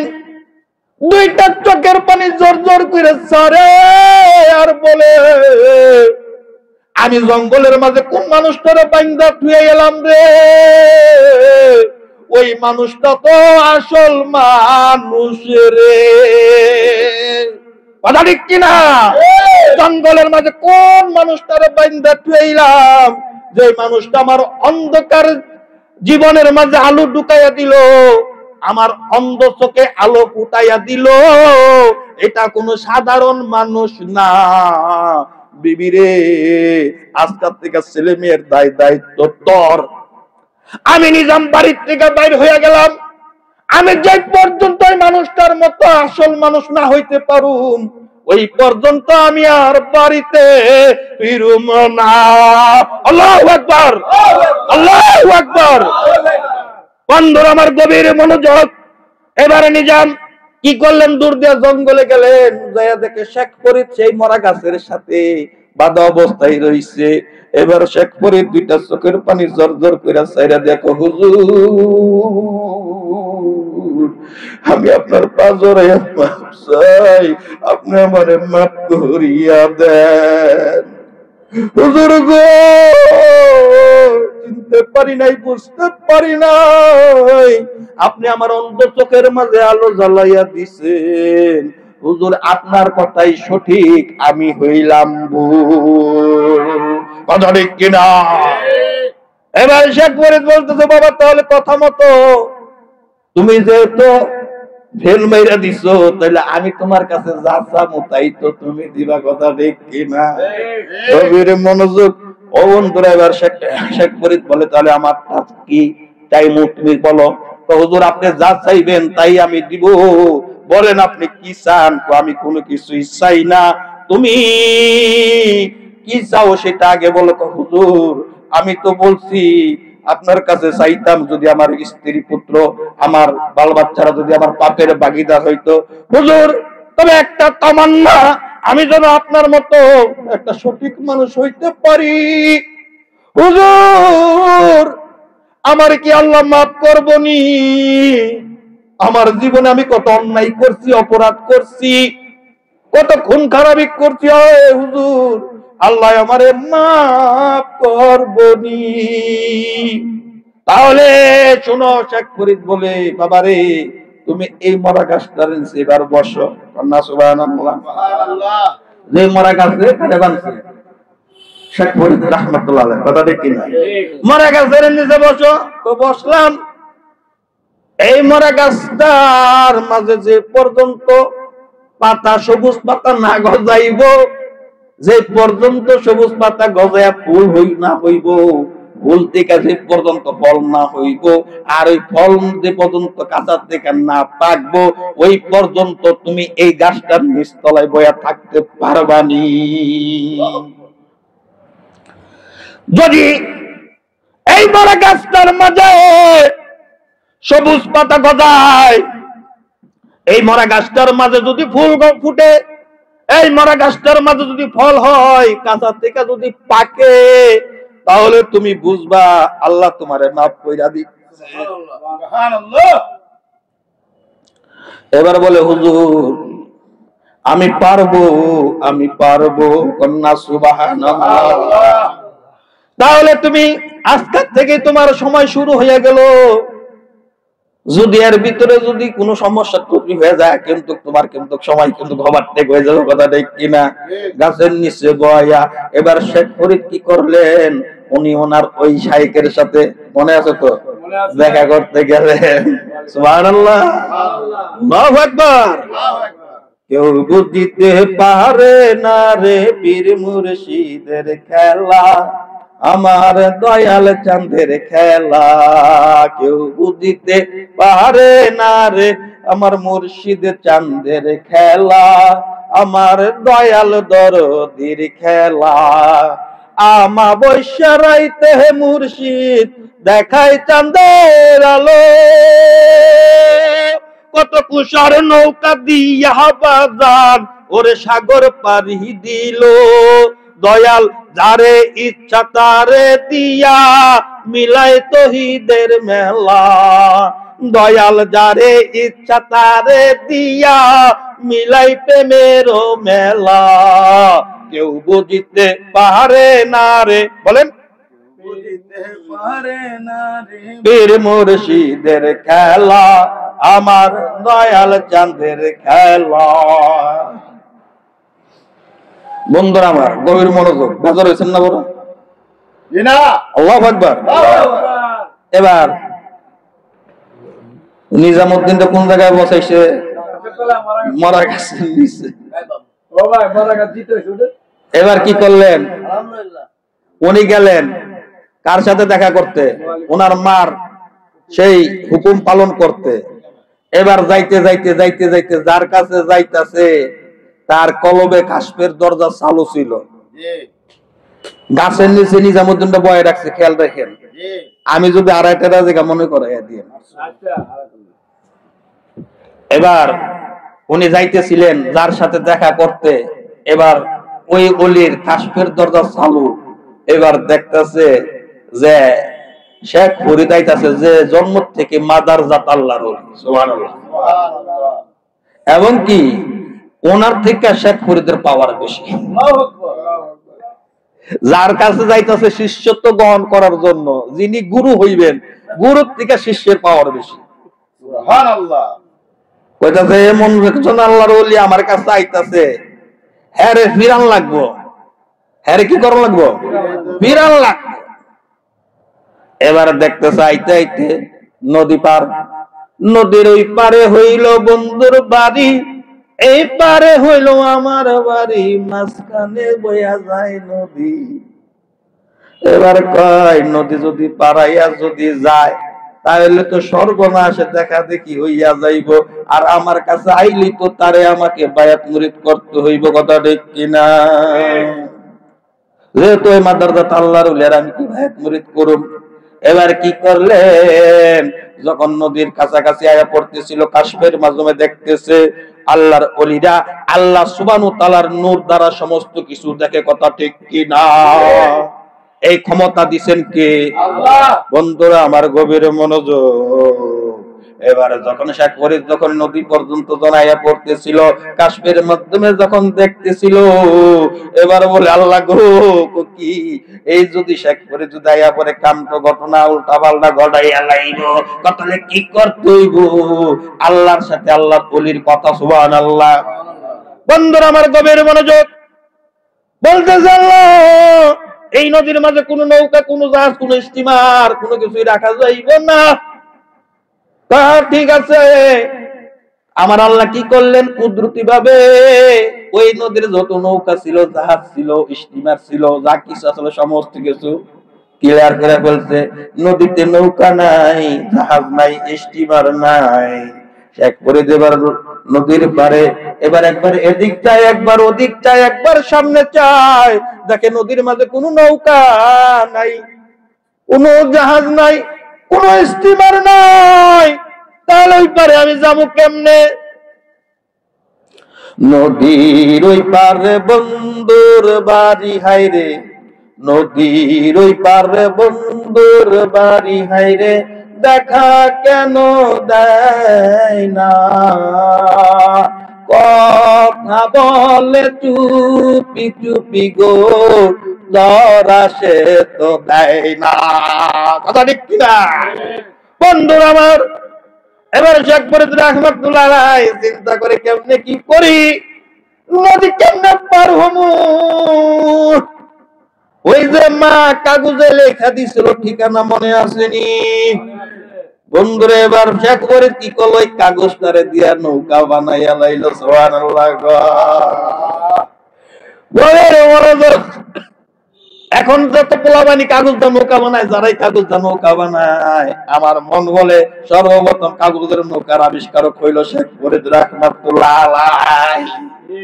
দুইটা চোখের পানি জোর জোর করে সারে আর বলে, আমি জঙ্গলের মাঝে কোন মানুষটারে বাইন্দা থুয়ে এলাম রে, ওই মানুষটা তো আসল মানুষ রে। কথা ঠিক কিনা? জঙ্গলের মাঝে কোন মানুষটারে বাইন্দা থুয়ে এলাম, যে মানুষটা আমার অন্ধকার জীবনের মাঝে আলো ঢুকাইয়া দিল, আমার অন্ধ চোখে আলো ফুটাইয়া দিল, এটা কোনো সাধারণ মানুষ না। বিবি রে, আজকাল থেকে ছেলে মেয়ের দায়িত্ব তোর। আমি নিজাম বাড়ির থেকে বাইর হয়ে গেলাম, আমি যে পর্যন্ত ওই মানুষটার মতো আসল মানুষ না হইতে পারুম, ওই পর্যন্ত আমি আর বাড়িতে ফিরুম না। আল্লাহু আকবার, আল্লাহু আকবার। বন্ধুরা আমার গভীর মনোযোগ। এবারে নিজাম কি করলেন? দূর দিয়ে জঙ্গলে গেলেন, যাইয়া দেখে শেখ ফরিদ সেই মরা গাছের সাথে বাঁধা অবস্থায় রয়েছে। এবার শেখ ফরিদ দুইটা চোখের পানি জোর জোর করে চাইরা দেখো, হুজুর আমি আপনার পাজরে মাপ চাই, আপনি আমারে মাফ করিয়া দেন। হুজুর গো, চিনতে পারি নাই, বুঝতে পারি নাই, আপনি আমার অন্ধ চোখের মাঝে আলো জ্বালাইয়া দিছেন। হুজুর আপনার কথাই সঠিক, আমি হইলাম ভুল। কথা ঠিক কিনা? এবার শেখ ফরিদ বলতেছে, বাবা তাহলে কথা মতো তুমি যেহেতু ফেল মেরা দিছো, তাহলে আমি তোমার কাছে যা চাবো তাই তো তুমি দিবা। কথা ঠিক কিনা? গভীর মনোযোগ। ও বন্ধুরা, এবার শেখ ফরিদ বলে, তাহলে আমার কি টাইম তুমি বলো। তো হুজুর আপনি যা চাইবেন তাই আমি দিব। বলেন আপনি কি চান? আমি কোনো কিছুই চাই না, তুমি কি চাও সেটা আগে বলো। তো হুজুর আমি তো বলছি আপনার কাছে চাইতাম যদি আমার স্ত্রী পুত্র আমার বাল বাচ্চারা যদি আমার পাপের ভাগীদার হইতো। হুজুর তবে একটা তামান্না, আমি যেন আপনার মতো একটা সঠিক মানুষ হইতে পারি। হুজুর আমার কি আল্লাহ মাফ করবনি? আমার জীবনে আমি কত অন্যায় করছি, অপরাধ করছি, কত খুন খারাপি করছি। হুজুর আল্লাহ আমারে মাফ করবনি? তাহলে শোনো, শেখ ফরিদ বলে, বাবারে তুমি এই মরা গাছটার নিচে এবার বসো। কন্যা সুবহানাল্লাহ। যে মরা গাছে কাটে বানছে শেখ ফরিদ রাহমাতুল্লাহ আলাইহি, কথা ঠিক কিনা? মরা গাছের নিচে বসো। তো বসলাম। এই মরা গাছটার মাঝে যে পর্যন্ত পাতা, সবুজ পাতা না গজাইব, যে পর্যন্ত সবুজ পাতা গজায়া ফুল না হইব, ফুল থেকে যে পর্যন্ত ফল না হইব, আর ওই ফল যে পর্যন্ত কাঁচা থেকে না পাকবো, ওই পর্যন্ত তুমি এই গাছটার নিচতলায় বয়া থাকতে পারবানি। যদি এই মরা গাছটার মাঝে সবুজ পাতা গজায়, এই মরা গাছটার মাঝে যদি ফুল ফুটে, এই মরা গাছটার মাঝে যদি ফল হয়, কাঁচা থেকে যদি পাকে, তাহলে তুমি বুঝবা আল্লাহ তোমারে মাফ কইরা দিচ্ছে। এবার বলে, হুজুর আমি পারবো, আমি পারবো। কন্যা সুবহানাল্লাহ। তাহলে তুমি আজকের থেকে তোমার সময় শুরু হয়ে গেল। যদি এর ভিতরে যদি কোনো সমস্যা তৈরি হয়ে যায়, কিন্তু তোমার কিন্তু সময় কিন্তু ওভারটেক হয়ে যাবে। কথা ঠিক কিনা? গাছের নিচে বয়া এবার শেখ ফরিদ কি করলেন, উনি ওনার ওই শাইখের সাথে, মনে আছে তো, দেখা করতে গেলেন। সুবহানাল্লাহ, আল্লাহু আকবার। কেউ বুঝিতে পারে না রে পীর মুর্শিদের খেলা, আমার দয়াল চাঁদের খেলা। কেউ বুঝিতে পারে না রে আমার মুর্শিদ চাঁদের খেলা, আমার দয়াল দরদির খেলা। আমা বৈশা রাইতে মুর্শিদ দেখাই চাঁদের আলো, কত কুষার নৌকা দিয়া বাজার ওরে সাগর পাড়ি দিল। দয়াল যারে ইচ্ছা তারে দিয়া মিলাই তহিদের মেলা, দয়াল যারে ইচ্ছা তারে দিয়া মিলাই প্রেমের মেলা। কেউ বুঝিতে পারে না রে, বলেন বুঝিতে পারে না রে পীর মুর্শিদের খেলা, আমার দয়াল চাঁদের খেলা। বন্ধুরা আমার, গভীর মনোযোগ। বেজার হয়েছেন না বড়? আল্লাহু আকবার। এবার নিজামউদ্দিন তো কোন জায়গায় বসাইছে? মরা গাছের নিচে। এবার কি করলেন? উনি গেলেন কার সাথে দেখা করতে? ওনার মার সেই হুকুম পালন করতে। এবার যাইতে যাইতে যাইতে যাইতে যার কাছে যাইতাছে তার কলবে কাশফের দরজা চালু ছিল। গাছের নিচে নিজামউদ্দিনটা বয়ে রাখছে, খেয়াল রাখেন। আমি যদি আড়াইটা জায়গা মনে করাই দিয়ে, এবার উনি যাইতেছিলেন যার সাথে দেখা করতে। এবার ওই অলির কাশফের দরজা চালু। এবার দেখতেছে যে শেখ ফরিদ আইতাছে যে জন্ম থেকে মাদার জাত আল্লাহর ওলি, সুবহানাল্লাহ। এবং কি ওনার থেকে শেখ ফরিদের পাওয়ার বেশি। যার কাছে যাইতেছে শিষ্যত্ব গ্রহণ করার জন্য, যিনি গুরু হইবেন, গুরুর থেকে শিষ্যের পাওয়ার বেশি। সুবহানাল্লাহ। কইতাছে এমন একজন আল্লাহর ওলি আমার কাছে আইতাছে, হ্যাঁ রে ফিরান লাগবো, হ্যাঁ রে কি করা লাগবো, ফিরান লাগবো। এবার দেখতেছে আইতে আইতে নদী পার, নদীর ওই পারে হইল বন্ধুর বাড়ি, এই পারে হইল আমার বাড়ি, মাঝখানে বইয়া যায় নদী। এবার কয় নদী যদি পারাইয়া যদি যায় তাহলে তো সর্বনাশে দেখা দেখি হইয়া যাইব, আর আমার কাছে আইলি তো তারে আমাকে বায়াত মুরিদ করতে হইব, কথা ঠিক কিনা? যেহেতু এই মাদারজাত আল্লাহর ওলি, আর আমি কি বায়াত মুরিদ করুম? এবার কি করলেন, যখন নদীর কাছাকাছি আয়া পড়তেছিল, কাশ্মীর মাধ্যমে দেখতেছে আল্লাহর ওলিরা আল্লাহ সুবহানাহু ওয়া তাআলার নূর দ্বারা সমস্ত কিছু দেখে, কথা ঠিক কিনা? এই ক্ষমতা দিবেন কে? আল্লাহ। বন্ধুরা আমার গভীর মনোযোগ। এবারে যখন শেখ ফরিদ যখন নদী পর্যন্ত জনাইয়া পড়তেছিল, কাশ্মীরের মাধ্যমে যখন দেখতেছিল, এবার বলে আল্লাহ গো কি এই যদি শেখ ফরিদ যদি আইয়া পরে কান্ত ঘটনা উল্টা পাল্টা ঘটাইয়া লাইব, তাহলে কি করতে হইব? আল্লাহর সাথে আল্লাহ ওলির কথা, সুবহানাল্লাহ। বন্ধুরা আমার গভীর মনোযোগ। বলতেছে আল্লাহ এই নদীর মাঝে কোন নৌকা, কোন জাহাজ, কোন স্টিমার, কোন কিছুই রাখা যাইব না। ঠিক আছে, আমার আল্লাহ কি করলেন কুদরতি ভাবে ওই নদীর যত নৌকা ছিল, জাহাজ ছিল, স্টিমার ছিল, যা কিছু আসলে সমস্ত কিছু ক্লিয়ার করে ফেলছে। নদীতে নৌকা নাই, জাহাজ নাই, স্টিমার নাই। শেখ ফরিদ এবার নদীর পারে, এবার একবার এদিক চায়, একবার ওদিক চায়, একবার সামনে চায়, দেখে নদীর মাঝে কোনো নৌকা নাই, কোনো জাহাজ নাই, কোন স্টিমার নাই। তাহলে ওই পারে আমি যাবো কেমনে? নদীর ওই পারে বন্ধুর বাড়ি, হাইরে নদীর ওই পারে বন্ধুর বাড়ি, হাইরে দেখা কেন দেয় না? কথা বলে চুপি চুপি গো, ধরা সে তো দেয় না, কথা ঠিক কিনা? বন্ধুরা আমার, এবার শেখ ফরিদ রাহমাতুল্লাহ আলাইহি চিন্তা করে কেমনে কি করি, নদী কেমনে পার হমু? ওই যে মা কাগজে লেখা দিছিল ঠিকানা মনে আসেনি? বন্ধুরা এবার শেখ ফরিদ কি করলো, ওই কাগজটারে দিয়া নৌকা বানাইয়া লাইলো, সুবহানাল্লাহ। এখন যত পোলাবানি কাগজটা নৌকা বানায়, যারাই কাগজটা নৌকা বানায়, আমার মন বলে সর্বপ্রথম কাগজের নৌকার আবিষ্কারক হইল শেখ ফরিদ রাহমাতুল্লাহ আলাইহি।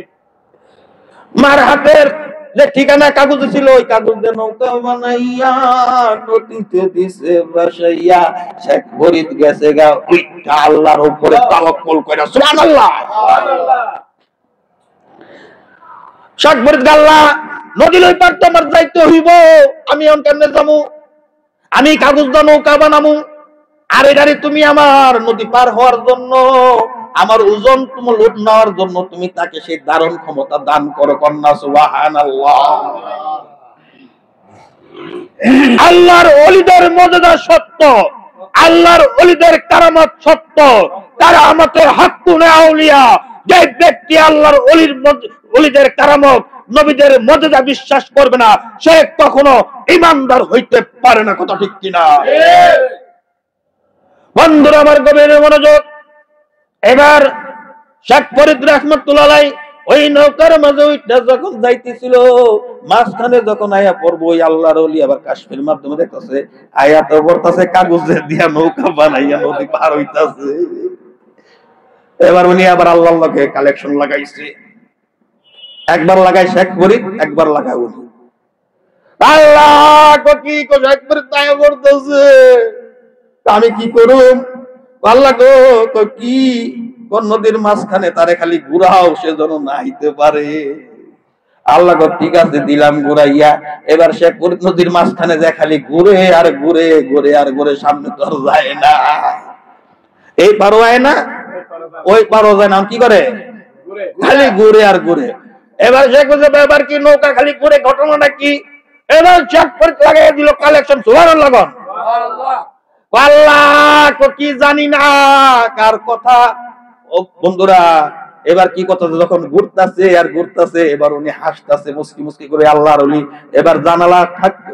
মার হাতের যে ঠিকানা কাগজে ছিল, ওই কাগজে নৌকা বানাইয়া নদীতে দিছে ভাসাইয়া, শেখ ফরিদ গেছে গা ওইটা আল্লাহর উপরে তাওয়াক্কুল কইরা, সুবহানাল্লাহ। শেখ ফরিদ আল্লাহ নদী লই পার তো আমার যাইতে হইব, আমি এখন কেমনে যাবো? আমি কাগজ দা নৌকা বানাবো, আর এটারে তুমি আমার নদী পার হওয়ার জন্য, আমার ওজন তুমি লোড নেওয়ার জন্য তুমি তাকে সেই দারুণ ক্ষমতা দান করো, কন্যা, সুবহানাল্লাহ। আল্লাহর ওলিদের মর্যাদা সত্য, আল্লাহর ওলিদের কারামত সত্য। কারামতের হাক্কুনে আউলিয়া, যে ব্যক্তি আল্লাহর ওলিদের কারামত, নবীদের মর্যাদা বিশ্বাস করবে না, সে কখনো ঈমানদার হইতে পারে না, কথা ঠিক কিনা? বন্ধুরা আমার গভীর মনোযোগ। এবার শেখ ফরিদ রাহমাতুল্লাহ আলাইহি ওই নৌকার মাঝে ওইটা যখন যাইতেছিল, মাঝখানে যখন আয়া পড়বো, ওই আল্লাহর ওলি আবার কাশ্মীর মাধ্যমে দেখতেছে আয়াত পড়তেছে, কাগজে দিয়া নৌকা বানাইয়া নদী পার হইতাছে। এবার উনি আবার আল্লাহকে কালেকশন লাগাইছে, একবার লাগাই শেখ ফরিদ, একবার লাগাই উনি। আল্লাহ কি শেখ ফরিদ তাই পড়তেছে, আমি কি করুম? আল্লাহ গো কি নদীর মাঝখানে তারে খালি ঘুরাও, সে যেন নাইতে পারে। আল্লাহ গো ঠিক আছে দিলাম ঘুরাইয়া। এবার শেখ ফরিদ নদীর মাঝখানে যে খালি ঘুরে আর ঘুরে, ঘুরে আর ঘুরে, সামনে তো আর যায় না, এই পারো যায় না ওই পারো যায় না, কি করে খালি ঘুরে আর ঘুরে। এবার শেখ মুজিব এবার কি নৌকা খালি ঘুরে, ঘটনাটা কি? এবার শেখ ফরিদ লাগাই দিল কালেকশন, সুবহানাল্লাহ আল্লাহ কি জানি না কার কথা। ও বন্ধুরা এবার কি কথা, যখন ঘুরতাছে আর ঘুরতাছে, এবার উনি হাসতাছে মুস্কি মুস্কি করে আল্লাহর ওলি। এবার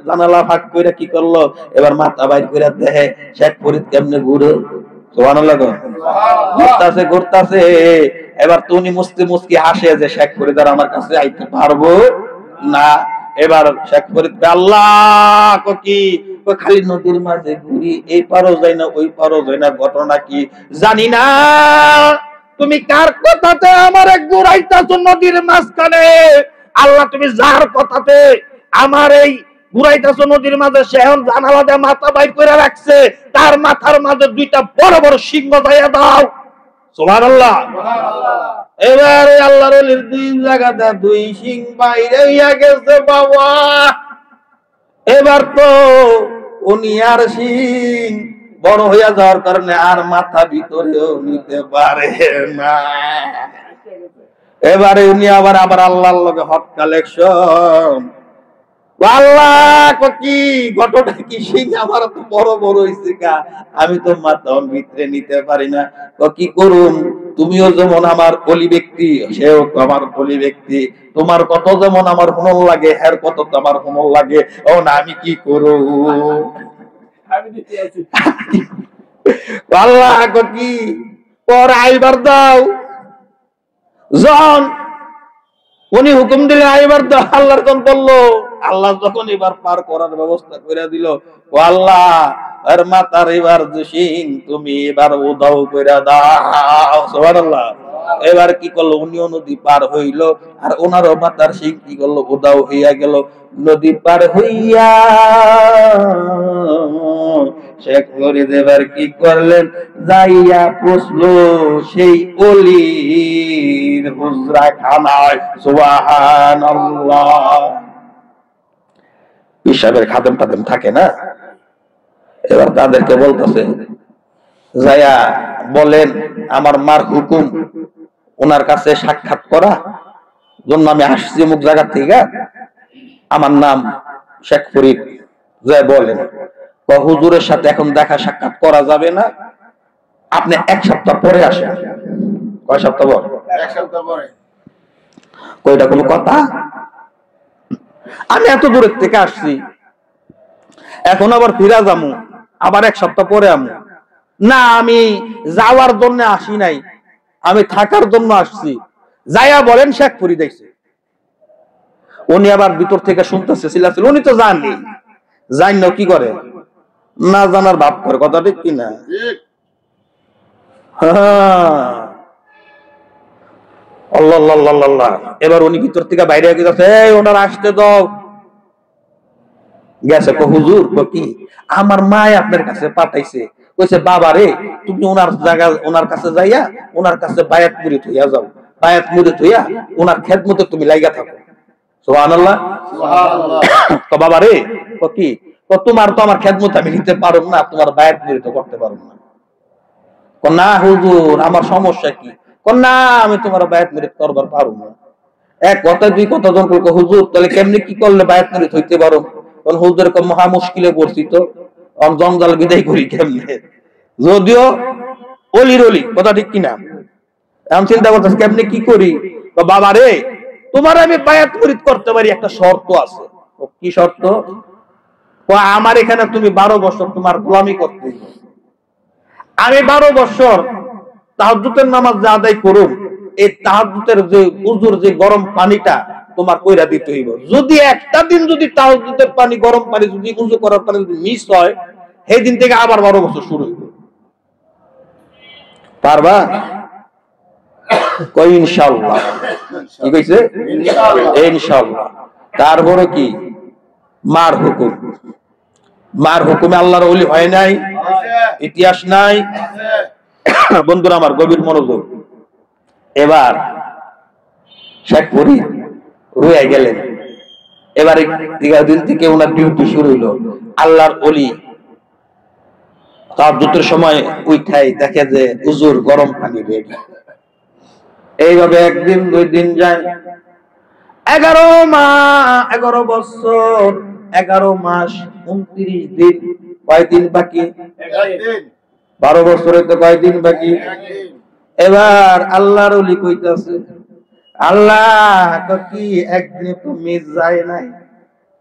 জানালা ফাঁক করে কি করলো, এবার মাথা বাইর করে দেখে শেখ ফরিদ কেমনে ঘুরে। সুবহানাল্লাহ ঘুরতাছে ঘুরতাছে, এবার তো উনি মুস্কি মুস্কি হাসে যে শেখ ফরিদ আর আমার কাছে আইতে পারবো না। এবার শেখ ফরিদ আল্লাহ কি খালি নদীর মাঝে ঘুরি, এই পারও যায় না ওই পারও যায় না, ঘটনা কি জানি না। তুমি কার কথাতে আমার ঘুরাইতাছো নদীর মাঝখানে? আল্লাহ তুমি যার কথাতে আমার এই ঘুরাইতাছো নদীর মাঝে, সে এখন জানালা দিয়ে মাথা বাইর করে রাখছে, তার মাথার মাঝে দুইটা বড় বড় সিংহ দাইয়া দাও। সুবহানাল্লাহ। এবার আল্লাহর ওলির দুই জায়গাতে দুই সিং বাইরে হইয়া গেছে বাবা। এবার তো উনি আর সিং বড় হইয়া যাওয়ার কারণে আর মাথা ভিতরেও নিতে পারে না। এবারে উনি আবার আল্লাহর লগে হট কালেকশন। আল্লাহ কি ঘটনা কি, সিং আমার তো বড় বড় হইছে কা, আমি তো মাথা ভিতরে নিতে পারি না। কি করুন, তুমিও যেমন আমার বলি ব্যক্তি, সেও তো আমার বলি ব্যক্তি, তোমার কত যেমন আমার হুনল লাগে, হ্যার কত তো আমার হুনল লাগে। ও না আমি কি করু, আল্লাহ কি পর আইবার দাও। জন উনি হুকুম দিলে আইবার দাও, আল্লাহর কোন বললো। আল্লাহ যখন এবার পার করার ব্যবস্থা করে দিল, ও আল্লাহ আর মাতার এবার সিং তুমি এবার উদাও করে দাও। সুবহানাল্লাহ। এবার কি করলো, উনিও নদী পার হইল, আর ওনারও মাতার সিং কি করলো, উদাও হইয়া গেল। নদী পার হইয়া শেখ ফরিদ এবার কি করলেন, যাইয়া পৌঁছলো সেই অলির হুজরা খানায়। সুবহানাল্লাহ। হিসাবের খাদেম টাদেম থাকে না, এবার তাদেরকে বলতেছে যাইয়া বলেন আমার মার হুকুম, ওনার কাছে সাক্ষাৎ করা জন্য আমি আসছি অমুক জায়গা থেকে, আমার নাম শেখ ফরিদ। যাই বলেন হুজুরের সাথে এখন দেখা সাক্ষাৎ করা যাবে না, আপনি এক সপ্তাহ পরে আসেন। কয় সপ্তাহ পর? এক সপ্তাহ পরে। কয়টা কোনো কথা? আমি এত দূরের থেকে আসছি, এখন আবার ফিরা যামু, আবার এক সপ্তাহ পরে আমু না, আমি যাওয়ার জন্য আসি নাই, আমি থাকার জন্য আসছি। যাইয়া বলেন শেখ ফরিদ আইছে। উনি আবার ভিতর থেকে শুনতেছে চিল্লাছিল, উনি তো জানি, জানি না কি করে, না জানার ভাব করে, কথা ঠিক কিনা? আল্লাহ। এবার উনি ভিতর থেকে বাইরে গেছে, ওনার আসতে দাও। গেছে হুজুর কি আমার মা আপনার কাছে পাঠাইছে, কইছে বাবা রে তুমি ওনার জায়গা ওনার কাছে যাইয়া ওনার কাছে বায়াত মুরিদ হইয়া যাও, বায়াত মুরিদ হইয়া ওনার খেদমতে তুমি লাইগা থাকো। সুবহানাল্লাহ। তো বাবা রে কি তোমার তো আমার খেদমত আমি নিতে পারব না, তোমার বায়াত মুরিদ করতে পারব না। না হুজুর আমার সমস্যা কি? না আমি তোমার বায়াত মুরিদ করবার পারব না। এক কথা দুই কথা যখন হুজুর তাহলে কেমনে কি করলে বায়াত মুরিদ হইতে পারো? হুজুর মহা মুশকিলে পড়ছি, তো জঞ্জাল বিদায় করি কেমনে? যদিও অলির অলি, কথা ঠিক কিনা? এখন চিন্তা করতেছি কেমনে কি করি। বাবা রে তোমার আমি বায়াত মুরিদ করতে পারি, একটা শর্ত আছে। কি শর্ত? আমার এখানে তুমি 12 বছর তোমার গোলামি করতে, আমি 12 বছর তাহাজ্জুদের নামাজ যে আদায় করুন, এই তাহাজ্জুদের যে উজুর যে গরম পানিটা তোমার কইরা দিতে হইব। যদি একটা দিন যদি তাহাজ্জুদের পানি গরম পানি যদি উজু করার পানি যদি মিস হয়, সেই দিন থেকে আবার 12 বছর শুরু হইব। পারবা? কই ইনশাআল্লাহ। কি কইছে? ইনশাআল্লাহ। তারপরে কি মার হুকুম, মার হুকুমে আল্লাহর ওলি হয় নাই, ইতিহাস নাই। বন্ধুরা আমার গভীর মনোযোগ। এবার শেখ ফরিদ রয়ে গেলেন। এবারে দিন থেকে ওনার ডিউটি শুরু হইলো। আল্লাহর ওলি তাহাজ্জুদের সময় উঠাই দেখে যে হুজুর গরম পানি রেডি। এইভাবে একদিন 2 দিন যায়, 11 বছর 11 মাস 29 দিন। কয়দিন বাকি? 12 বছরে তো কয়দিন বাকি? এবার আল্লাহর ওলি কইতাছে, আল্লাহ তো কি একদিন তো মিস যায় নাই,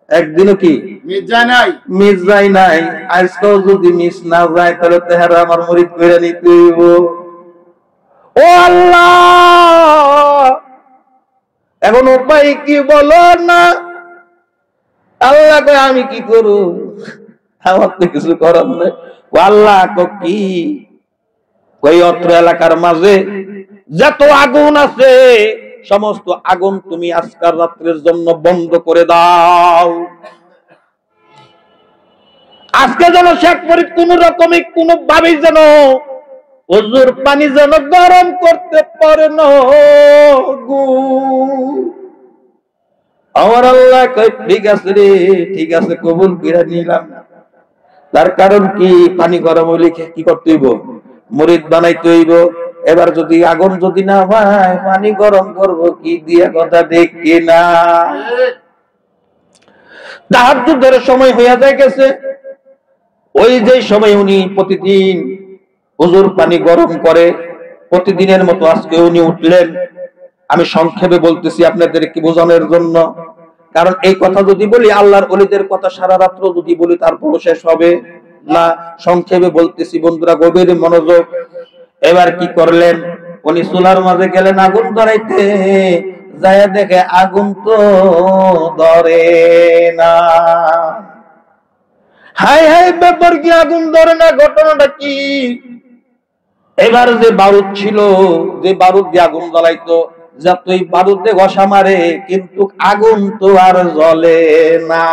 একদিনও কি মিস যায় নাই, আজকেও যদি মিস না যায় তাহলে তেহারা আমার মুরিদ কইরা নিতে হইব। ও আল্লাহ, এখন উপায় কি বলো না? আল্লাহ কয় আমি কি করব, আমার তো কিছু করার নাই। আল্লাহ কি ওই অত্র এলাকার মাঝে যত আগুন আছে সমস্ত আগুন তুমি আজকাল রাত্রের জন্য বন্ধ করে দাও। আজকে যেন শেখ ফরিদ কোন রকমে কোন ভাবে যেন হুজুর পানি যেন গরম করতে পারে না গো। আমার আল্লাহ কয় ঠিক আছে রে, ঠিক আছে, কবুল করে নিলাম। তার কারণ কি, পানি গরম হইলে কি করতে হইব? মুরিদ বানাইতে হইব। এবার যদি আগুন যদি না হয়, পানি গরম করব কি দিয়া? কথা ঠিক কিনা? তাহাজ্জুদের সময় হইয়া যায় গেছে। ওই যে সময় উনি প্রতিদিন হুজুর পানি গরম করে, প্রতিদিনের মতো আজকে উনি উঠলেন। আমি সংক্ষেপে বলতেছি আপনাদেরকে বোঝানোর জন্য, কারণ এই কথা যদি বলি, আল্লাহর ওলিদের কথা সারা রাত্র যদি বলি তারপর শেষ হবে না। সংক্ষেপে বলতেছি বন্ধুরা, গভীর মনোযোগ। এবার কি করলেন, উনি চুলার মাঝে গেলেন আগুন ধরাইতে, যায় দেখে আগুন তো ধরে না। হাই হাই, ব্যাপার কি, আগুন ধরে না, ঘটনাটা কি? এবার যে বারুদ ছিল, যে বারুদ দিয়ে আগুন জ্বালাইতো, যতই বারুদে ঘষা মারে কিন্তু আগুন তো আর জ্বলে না।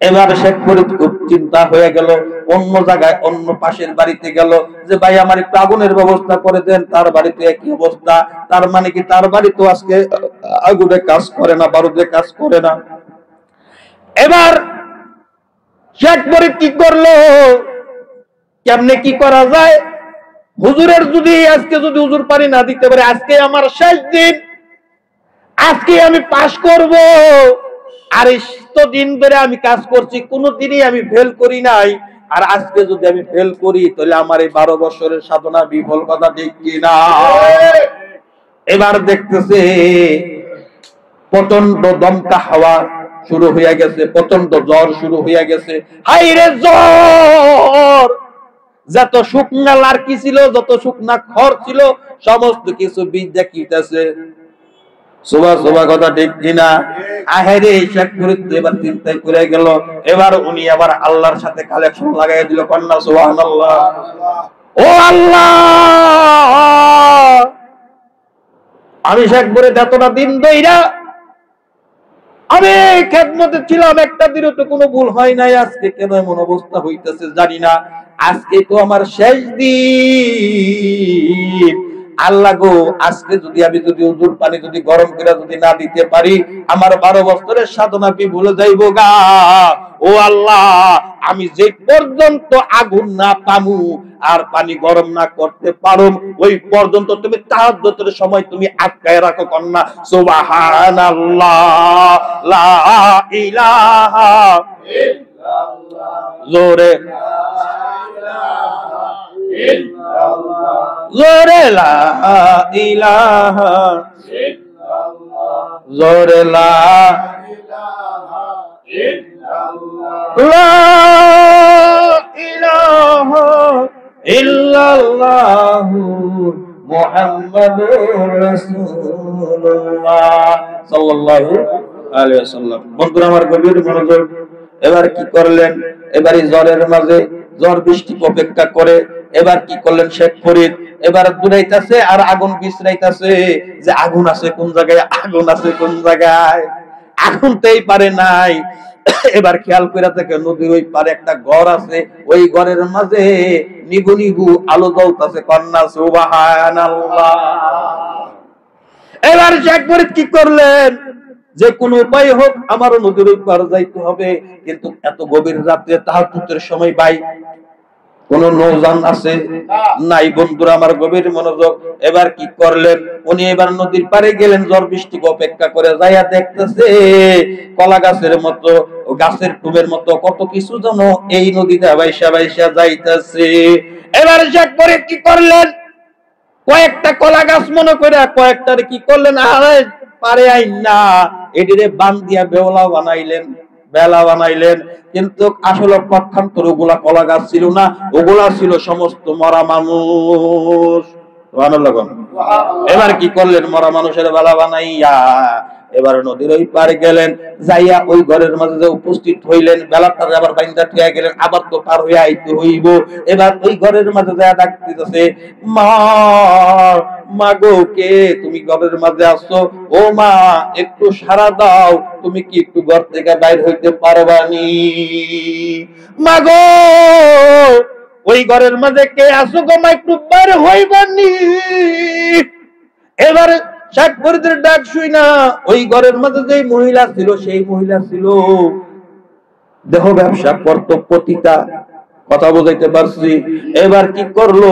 এবার শেখ ফরিদ খুব চিন্তা হয়ে গেল, অন্য জায়গায় অন্য পাশের বাড়িতে গেল যে ভাই আমার একটু আগুনের ব্যবস্থা করে দেন। তার বাড়িতে একই অবস্থা। তার মানে কি, তার বাড়ি তো আজকে আগুনে কাজ করে না, বারুদে কাজ করে না। এবার শেখ ফরিদ কি করলো, কেমনে কি করা যায়? হুজুরের যদি আজকে যদি হুজুর পানি না দিতে পারে, আজকে আমার শেষ দিন, আজকে আমি পাস করব। আর দিন ধরে আমি কাজ করছি, কোনোদিনই আমি ফেল করি নাই। আর আজকে যদি আমি ফেল করি তাহলে আমার এই 12 বছরের সাধনা বিফল। কথা ঠিক কিনা? এবার দেখতেছে প্রচন্ড দমকা হাওয়া শুরু হয়ে গেছে, প্রচন্ড জ্বর শুরু হয়ে গেছে। হাই রে জ্বর! যত শুকনা লার্কি ছিল, যত শুকনা খড় ছিল, সমস্ত কিছু বীজ দেখিতেছে। সুবহান, কথা ঠিক কিনা? আহেরে শেখ ফরিদ এবার চিন্তায় পড়ে গেল। এবার উনি আবার আল্লাহর সাথে কালেকশন লাগাই দিল। কন্যা সুবহানাল্লাহ। ও আল্লাহ, আমি শেখ ফরিদ এতটা দিন ধইরা আমি খেদমতে ছিলাম, একটা দিনও তো কোনো ভুল হয় নাই। আজকে কেন এমন অবস্থা হইতেছে জানি না। আজকে তো আমার শেষ দিন। আল্লাহ গো, আজকে যদি আমি যদি হুজুর পানি যদি গরম করে যদি না দিতে পারি, আমার 12 বছরের সাধনা কি ভুলে যাইব গা। ও আল্লাহ, আমি যে পর্যন্ত আগুন না পামু আর পানি গরম না করতে পারো, ওই পর্যন্ত তুমি তাহাজ্জুদের সময় তুমি আটকায় রাখো। কন্যা সুবহানাল্লাহ, লা ইলাহা ইল্লাল্লাহ, জোরে জোরে লা ইলাহা ইল্লাল্লাহ, জোরে লা ইলাহা ইল্লাল্লাহ, লা ইলাহা ইল্লাল্লাহ মুহাম্মাদুর রাসূলুল্লাহ সাল্লাল্লাহু আলাইহি ওয়াসাল্লাম। বন্ধুরা আমার, গভীর মনোযোগ। এবার কি করলেন, এবারে জ্বরের মাঝে জ্বর বৃষ্টি অপেক্ষা করে এবার কি করলেন শেখ ফরিদ, এবার দূরাইতেছে আর আগুন বিছরাইতেছে যে আগুন আছে কোন জায়গায়, আগুন আছে কোন জায়গায়। আগুনতেই পারে নাই। এবার খেয়াল করে থাকে নদীর ওই পারে একটা ঘর আছে, ওই ঘরের মাঝে নিবু নিবু আলো জ্বলতেছে। কন্যা সুবহানাল্লাহ। এবার শেখ ফরিদ কি করলেন, যে কোনো উপায় হোক আমারও নদীর ওই পার যাইতে হবে। কিন্তু এত গভীর রাত্রে তাহাজ্জুদের সময় ভাই কোন নৌযান আছে নাই? বন্ধুরা আমার গভীর মনোযোগ। এবার কি করলেন উনি, এবার নদীর পাড়ে গেলেন, ঝড় বৃষ্টিকে অপেক্ষা করে যাইয়া দেখতেছে কলা গাছের মতো, গাছের টুবের মতো কত কিছু যেন এই নদীতে বাইসা বাইসা যাইতেছে। এবার শেখ ফরিদ কি করলেন, কয়েকটা কলা গাছ মনে করে কয়েকটারে কি করলেন, আরে পারে আইন না এটিরে বান দিয়া বেলা বানাইলেন। কিন্তু আসলে পক্ষান্তর ওগুলা কলা গাছ ছিল না, ওগুলা ছিল সমস্ত মরা মানুষ। এবার কি করলেন, মরা মানুষের বেলা বানাইয়া এবার নদীর ওই পারে গেলেন, যাইয়া ওই ঘরের মাঝে যে উপস্থিত হইলেন, বেলাটা আবার বাইন্দা থিয়া গেলেন, আবার তো পার হইয়া আইতে হইব। এবার ওই ঘরের মাঝে যাইয়া ডাক দিতেছে, মা মা গো, কে তুমি ঘরের মাঝে আসছো? ও মা একটু সাড়া দাও, তুমি কি একটু ঘর থেকে বাইর হইতে পারবানি? মা গো ওই ঘরের মাঝে কে আসো গো মা, একটু বাইর হইবানি? এবার শেখ ফরিদের ডাক শুই না ওই ঘরের মধ্যে যে মহিলা ছিল, সেই মহিলা ছিল দেহ ব্যবসা করত, পতিতা। কথা বুঝাইতে পারছি? এবার কি করলো,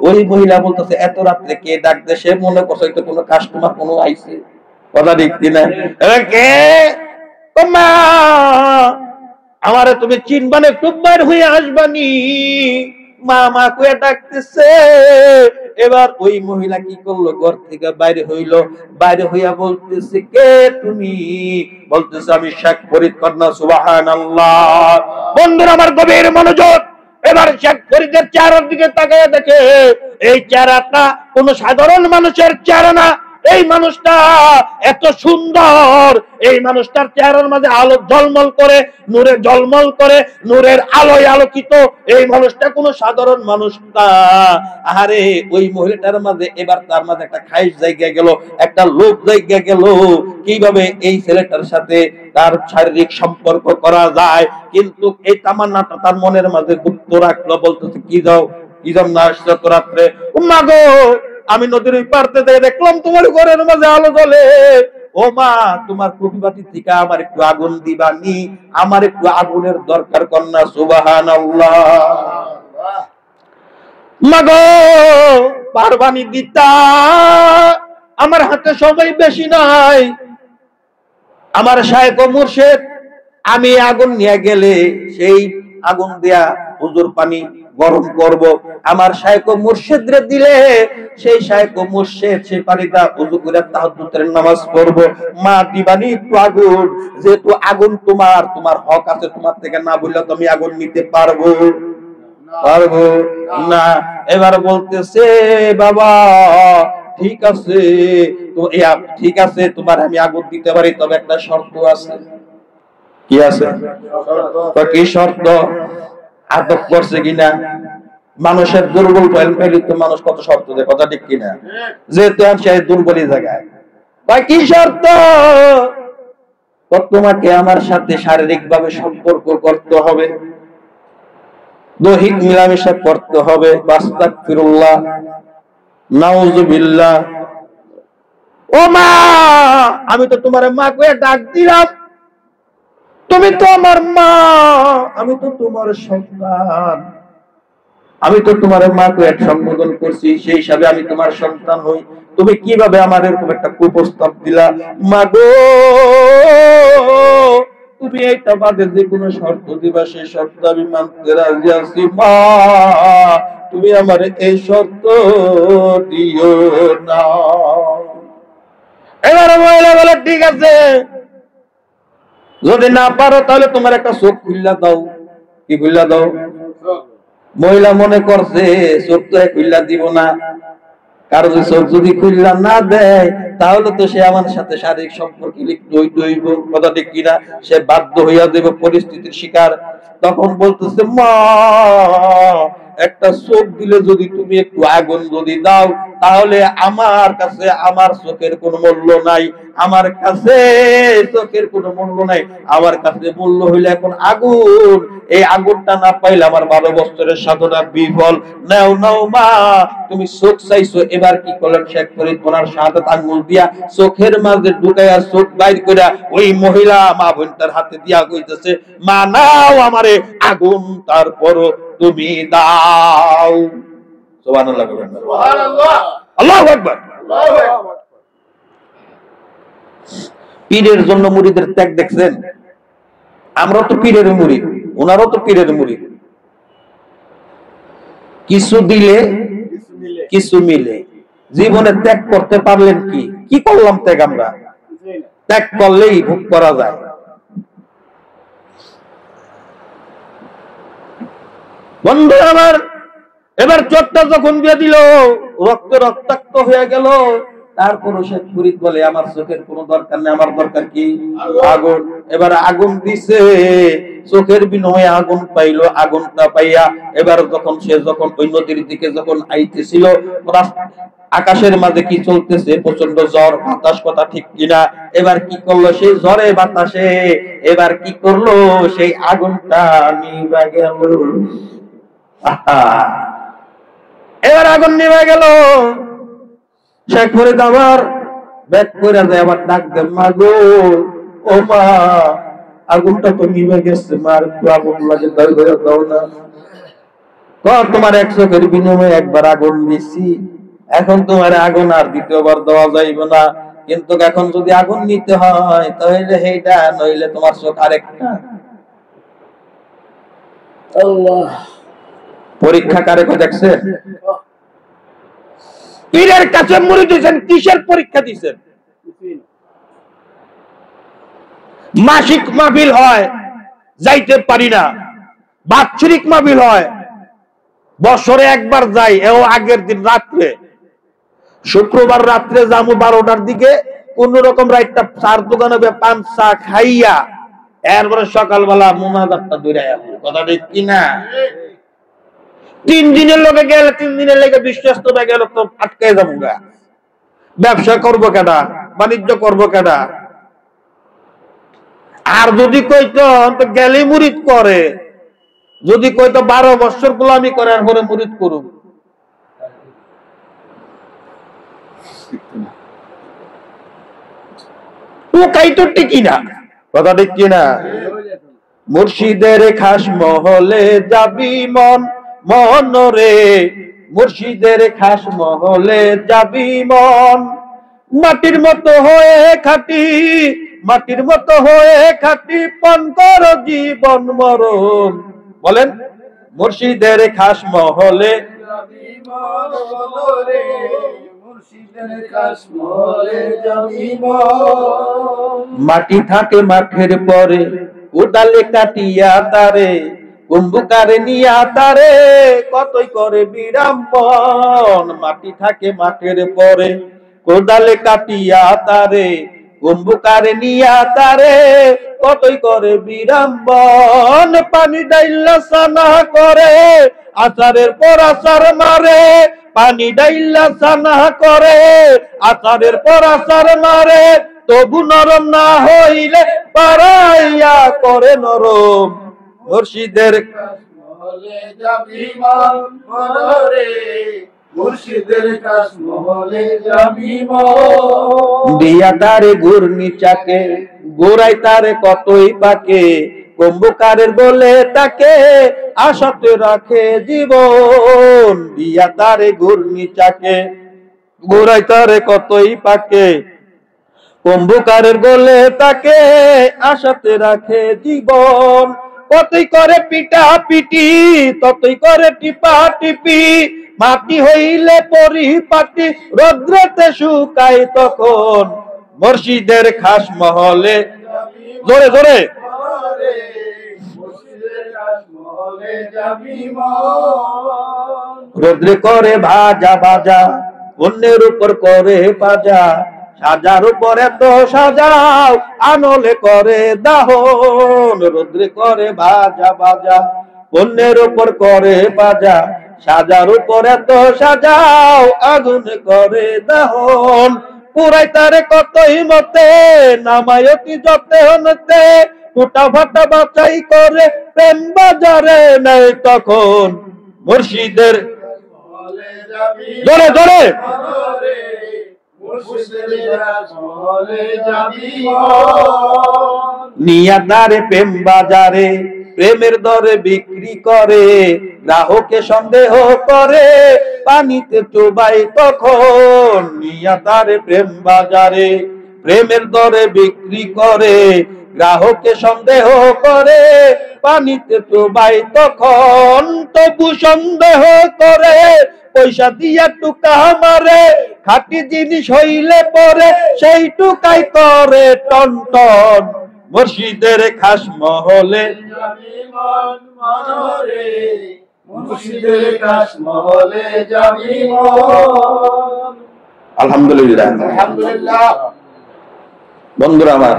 ওই মহিলা বলতেছে এত রাত্রে কে ডাক দে, সে মনে করছে হয়তো কোনো কাস্টমার কোনো আইছে। কথা ঠিক কিনা? এবার কে, মা আমারে তুমি চিনবানে, একটু বাইর হয়ে আসবানি? মা মা কয়ে ডাকতেছে। এবার ওই মহিলা কি করলো, ঘর থেকে বাইরে হইলো, বাইরে হইয়া বলতেছে, কে তুমি? বলতেছে আমি শেখ ফরিদ। কন্যা সুবহানাল্লাহ। বন্ধুরা আমার গভীর মনোযোগ। এবার শেখ ফরিদের চেহারার দিকে তাকিয়ে দেখে এই চেহারাটা কোন সাধারণ মানুষের চেহারা না। এই মানুষটা এত সুন্দর, এই মানুষটার চেহারার মাঝে আলো ঝলমল করে, নূরে ঝলমল করে, নূরের আলোয় আলোকিত। এই মানুষটা কোনো সাধারণ মানুষ না। আরে ওই মহিলাটার মাঝে এবার তার মাঝে একটা খাইশ জায়গা গেল, একটা লোভ জায়গা গেল, কিভাবে এই ছেলেটার সাথে তার শারীরিক সম্পর্ক করা যায়। কিন্তু এই তামান্নাটা তার মনের মাঝে গুপ্ত রাখলো। বলতেছে, কি জন্য আসছো তো রাত্রে? মা গো আমি নদীর ওই পাড়তে দেখলাম তোমার ঘরের মাঝে আলো জ্বলে। ও মা তোমার প্রতিবাদী থেকে আমার একটু আগুন দিবানি, আমার একটু আগুনের দরকার। কন্যা সুবহানাল্লাহ। মা গো পারবানি দিতা, আমার হাতে সময় বেশি নাই, আমার শায়েখ ও মুর্শিদ, আমি আগুন নিয়ে গেলে সেই আগুন দেয়া হুজুর পানি গরম করব, আমার শায়েখ ও মুর্শিদরে দিলে সেই শায়েখ ও মুর্শিদ সেই পানিটা ওযু করে তাহাজ্জুদের নামাজ পড়ব। মা দিবানি একটু আগুন? যেহেতু আগুন তোমার হক আছে, তোমার থেকে না বললে তো আমি আগুন নিতে পারবো না। এবার বলতেছে, বাবা ঠিক আছে, তো ঠিক আছে তোমার আমি আগুন দিতে পারি, তবে একটা শর্ত আছে। কি আছে? কি শর্ত? আদব করছে কিনা? মানুষের দুর্বল পেলে তো মানুষ কত শর্ত দেয়। কথা ঠিক কিনা? যেহেতু সে দুর্বলই জায়গায়, কি শর্ত? তোমাকে আমার সাথে শারীরিক ভাবে সম্পর্ক করতে হবে, দৈহিক মিলামেশা করতে হবে। আস্তাগফিরুল্লাহ, নাউযুবিল্লাহ। ও মা আমি তো তোমার মা কয়ে ডাক দিলাম, তুমি তো আমার মা, আমি তো তোমার সন্তান, আমি তো তোমার মা কয়ে সম্বোধন করছি, সেই হিসাবে আমি তোমার সন্তান হই। তুমি কিভাবে আমার এরকম একটা কুপ্রস্তাব দিলা? মা গো তুমি এইটা বাদে যে কোনো শর্ত দিবা, সেই শর্ত আমি মানতে রাজি আছি। মা তুমি আমার এই শর্ত দিও না। এবার মহিলা বলে, ঠিক আছে, যদি না পারো তাহলে তোমার একটা চোখ খুললা দাও। কি খুললা দাও? মহিলা মনে করছে চোখ তো খুললা দিব না, কারো চোখ যদি খুললা না দেয় তাহলে তো সে আমার সাথে শারীরিক সম্পর্কে লিপ্ত হইব। কথা ঠিক কিনা? সে বাধ্য হইয়া দেব, পরিস্থিতির শিকার। তখন বলতেছে, মা একটা চোখ দিলে যদি তুমি একটু আগুন যদি দাও, তাহলে আমার কাছে আমার চোখের কোনো মূল্য নাই, আমার কাছে চোখের কোনো মূল্য নাই, আমার কাছে মূল্য হইলে এখন আগুন। এই আগুনটা না পাইলে আমার 12 বছরের সাধনা বিফল। নাও নাও মা, তুমি চোখ চাইছো, এবার কি করলেন শেখ ফরিদ ওনার শাহাদাত আঙ্গুল দিয়া চোখের মাঝে ঢুকাইয়া চোখ বাইর কইরা ওই মহিলা মা বোনটার হাতে দিয়া কইতেছে, মা নাও আমারে আগুন, তারপরও তুমি দাও। সুবহানাল্লাহ, সুবহানাল্লাহ, আল্লাহু আকবার। পীরের জন্য মুরিদের ত্যাগ দেখছেন? আমরা তো পীরের মুরিদ, ওনারও তো পীরের মুরিদ। কিছু দিলে কিছু মিলে। জীবনে ত্যাগ করতে পারলেন কি? কি করলাম ত্যাগ? আমরা ত্যাগ করলেই ভোগ করা যায়। বন্ধু আমার, এবার চোখটা যখন দিয়ে দিল, রক্ত রক্তাক্ত হয়ে গেল, তারপরও শেখ ফরিদ বলে আমার চোখের কোনো দরকার নেই, আমার দরকার কি? আগুন। এবার আগুন দিছে, চোখের বিনিময়ে আগুন পাইলো। আগুনটা পাইয়া এবার যখন ওই নদীর দিকে যখন আইতেছিল, আকাশের মাঝে কি চলতেছে? প্রচন্ড ঝড় বাতাস, কথা ঠিক কিনা? এবার কি করলো সেই ঝড়ে বাতাসে? এবার কি করলো? সেই আগুনটা নিভে গেল। এবার আগুন নিভে গেল। শেখ ফরিদ আবার ব্যাক করে দেয়, আবার ডাক দেন, মা গো, ও মা, আগুনটা তো নিভে গেছে, মার একটু আগুন লাগে, দাও না। তোমার 1 চোখের বিনিময়ে একবার আগুন দিছি, এখন তোমার আগুন আর দ্বিতীয়বার দেওয়া যাইবে না। কিন্তু এখন যদি আগুন নিতে হয় তাহলে সেইটা, নইলে তোমার চোখ আরেকটা। আল্লাহ, পরীক্ষা কারে দেখছেন? পীরের কাছে মুরিদ দিয়েছেন, কিসের পরীক্ষা দিয়েছেন? মাসিক মাহফিল হয়, যাইতে পারি না। বাৎসরিক মাহফিল হয়, বছরে একবার যাই, এও আগের দিন রাত্রে, শুক্রবার রাত্রে যাবো 12টার দিকে, কোন রকম রাতটা চার দোকানে পান চা খাইয়া এরপরে সকালবেলা মোনাজাতটা দূরে আসবো। কথা ঠিক কিনা? 3 দিনের লোকে গেলে 3 দিনের লেগে বিশ্বস্ত হয়ে গেল তো আটকে যাবো গা। ব্যবসা করবো কেডা? বাণিজ্য করবো কেডা? আর যদি কইতো গেলে মুরিদ করে, যদি কইতো 12 বছর গোলামি করে আর পরে মুরিদ করুক, ও কাইতো টিকি না। কথা ঠিক কিনা? মুর্শিদের খাস মহলে যাবি মন, মন রে, মুর্শিদের খাস মহলে যাবি মন, মাটির মতো হয়ে খাটি, মাটির মতো হয়ে খাটি, পান কর জীবন মরণ। বলেন, মুর্শিদের খাস মহলে যাবি মন, মন রে, মুর্শিদের খাস মহলে যাবি মন। মাটি থাকে মাঠের পরে, উদালে কাটিয়া তারে, কুম্ভকারে নিয়া তারে, কতই করে বিড়ম্বন। মাটি থাকে মাঠের পরে, কোদালে কাটিয়া তারে, কুম্ভকারে নিয়া তারে, কতই করে বিড়ম্বন। পানি ডাইলা সানা করে, আচারের পর আচার মারে, পানি ডাইলা সানা করে, আচারের পর আচার মারে, তবু নরম না হইলে পারাইয়া করে নরম। মুর্শিদের খাস মহলে যাবি মন, মন রে, মুর্শিদের খাস মহলে যাবি মন। দিয়া তারে ঘূর্ণি চাকে, গোড়াই তারে কতই পাকে, কুম্ভকারের বলে তাকে আশাতে রাখে জীবন। দিয়া তারে ঘূর্ণি চাকে, গোড়াই তারে কতই পাকে, কুম্ভকারের বলে তাকে আশাতে রাখে জীবন। কতই করে পিটা পিটি, ততই করে টিপা টিপি, মাটি হইলে পরিপাটি, রৌদ্রেতে শুকায় তখন। মুর্শিদের খাস মহলে, জোরে জোরে, রৌদ্রে করে ভাজা ভাজা, অন্যের উপর করে বাজা, সাজার উপরে তো সাজাও, আনলে করে দাহন। রৌদ্রে করে ভাজা ভাজা, অন্যের উপর করে বাজা, সাজার উপরে তো সাজাও, আগুন করে দাহন। পুরাই তারে কত হিমতে নামায়তি যতে হনতে টুটা ফাটা বাছাই করে প্রেম বাজারে নেই তখন মুর্শিদের জোরে জোরে নিয়া তারে প্রেম বাজারে প্রেমের দরে বিক্রি করে গ্রাহকে সন্দেহ করে পানিতে চুবাই তখন নিয়া তারে প্রেম বাজারে প্রেমের দরে বিক্রি করে গ্রাহকে সন্দেহ করে পানিতে চুবাই তখন তবু সন্দেহ করে পয়সা দিয়া টুকা মারে খাঁটি জিনিস হইলে পরে সেই টুকাই করে টন টন মুর্শিদের খাস মহলে আলহামদুলিল্লাহ আলহামদুলিল্লাহ। বন্ধুরা আমার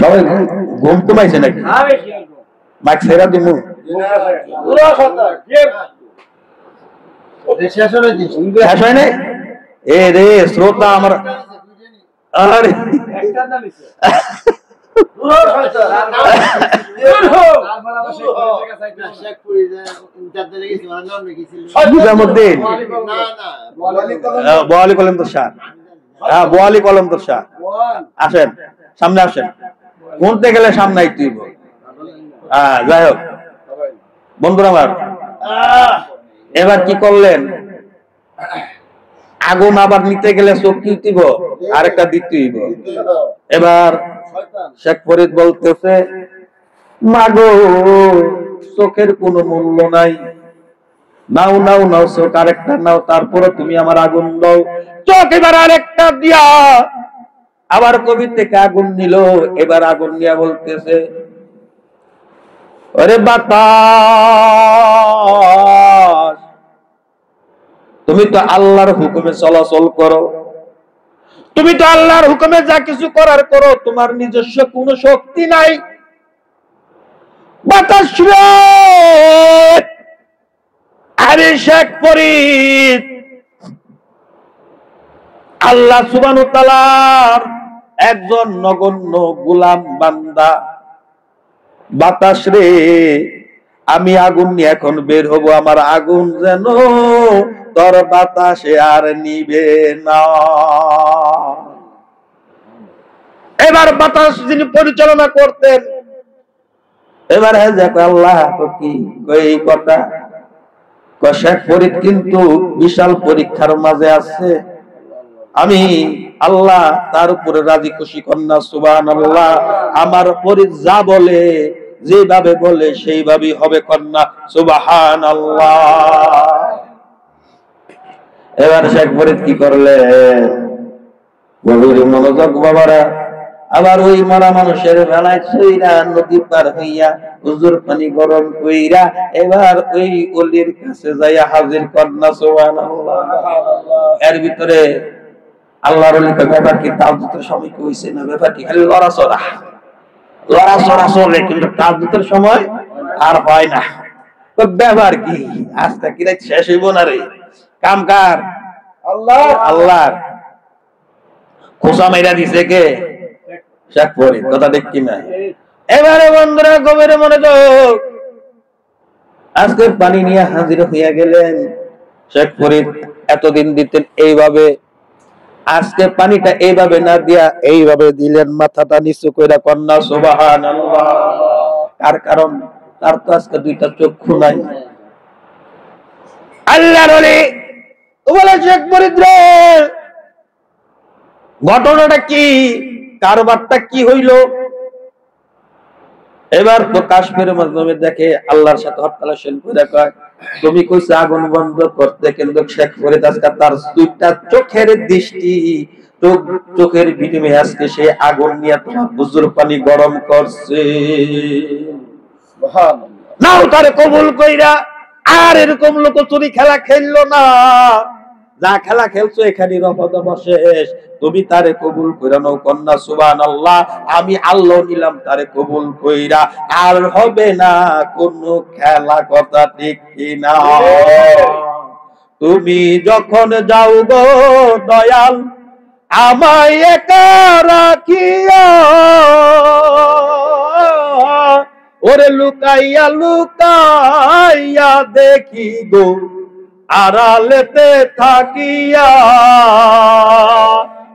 সবাই ঘুম কমাইছে নাকি? মাইক ছেড়া দিমু শেষ হয় নাই? এ রে শ্রোতা আমার আরে বোয়ালি কলমদর শাহ, হ্যাঁ বোয়ালি কলমদর শাহ, আসেন সামনে আসেন। কোনতে গেলে সামনে আইতে হইব। হ্যাঁ যাই হোক বন্ধুরা আমার, এবার কি করলেন? আগুন আবার নিতে গেলে চোখ কি দিব, আরেকটা দিতে হইব। এবার শেখ ফরিদ বলতেছে, মাগো চোখের কোনো মূল্য নাই, নাও নাও নাও চোখ আরেকটা নাও, তারপরে তুমি আমার আগুন দাও। চোখ এবার আরেকটা দিয়া আবার কবির থেকে আগুন নিল। এবার আগুন নিয়ে বলতেছে, আরে বাতাস তুমি তো আল্লাহর হুকুমে চলাচল করো, তুমি তো আল্লাহর হুকুমে যা কিছু করার করো, তোমার নিজস্ব কোনো শক্তি নাই। বাতাস রে, আরে শেখ ফরিদ আল্লাহ সুবহানাহু ওয়া তাআলার একজন নগণ্য গোলাম বান্দা। বাতাস রে, আমি আগুন নিয়ে এখন বের হব, আমার আগুন যেন তোর বাতাসে আর নিবে না। এবার বাতাস যিনি পরিচালনা করতেন, এবার আল্লাহ তো কি এই কথা, শেখ ফরিদ কিন্তু বিশাল পরীক্ষার মাঝে আছে, আমি আল্লাহ তার উপরে রাজি খুশি কন্যা সুবহানাল্লাহ। আমার ফরিদ যা বলে, যেভাবে বলে সেইভাবেই হবে কন্যা সুবহানাল্লাহ। এবার শেখ ফরিদ কি করলেন? গভীর মনোযোগ বাবারা। আবার ওই মরা মানুষের বেলায় ছইরা নদী পার হইয়া হুজুর পানি গরম কইরা এবার ওই অলির কাছে যাইয়া হাজির কন্যা সুবহানাল্লাহ। এর ভিতরে আল্লাহর ওলি ব্যাপার কি তাওজুদের সময় কি হইছে না? ব্যাপার কি খালি লড়াচড়া চলে, কিন্তু তাওজুদের সময় আর হয় না। তো ব্যাপার কি আজকে কি রাত শেষ হইব না রে? কাম কার? আল্লাহ। আল্লাহ খোসা মাইরা দিছে কে? শেখ ফরিদ। কথা ঠিক কিনা? এবারে বন্ধুরা গভীর মনোযোগ, আজকে পানি নিয়ে হাজির হইয়া গেলেন। শেখ ফরিদ এতদিন দিতেন এইভাবে, আজকে পানিটা এইভাবে না দিয়া এইভাবে দিলেন, মাথাটা নিচু কইরা কন্যা সুবহানাল্লাহ। তার কারণ তার তো আজকে দুইটা চক্ষু নাই। আল্লাহর ওলি বলে, শেখ ফরিদ রে ঘটনাটা কি, কারবারটা কি হইল? এবার তো কাশ্মীরের মাধ্যমে দেখে আল্লাহর সাথে হট্টালাশন করে কয়, তুমি কইছো আগুন বন্ধ করতে, কিন্তু শেখ ফরিদ আজকে তার দুইটা চোখের দৃষ্টি, চোখের বিনিময়ে আজকে সে আগুন নিয়ে তোমার হুজুর পানি গরম করছে। নাও তারে কবুল কইরা আর এরকম লোকচুরি খেলা খেললো না। যা খেলা খেলছো এখানে রফদফা শেষ, তুমি তারে কবুল কইরা নাও কন্যা সুবহানাল্লাহ। আমি আল্লাহ নিলাম তারে কবুল কইরা, আর হবে না কোন খেলা। কথা ঠিক কিনা? তুমি যখন যাও গো দয়াল আমায় একা রাখিয়া, ওরে লুকাইয়া লুকাইয়া দেখি গো আড়ালেতে থাকিয়া,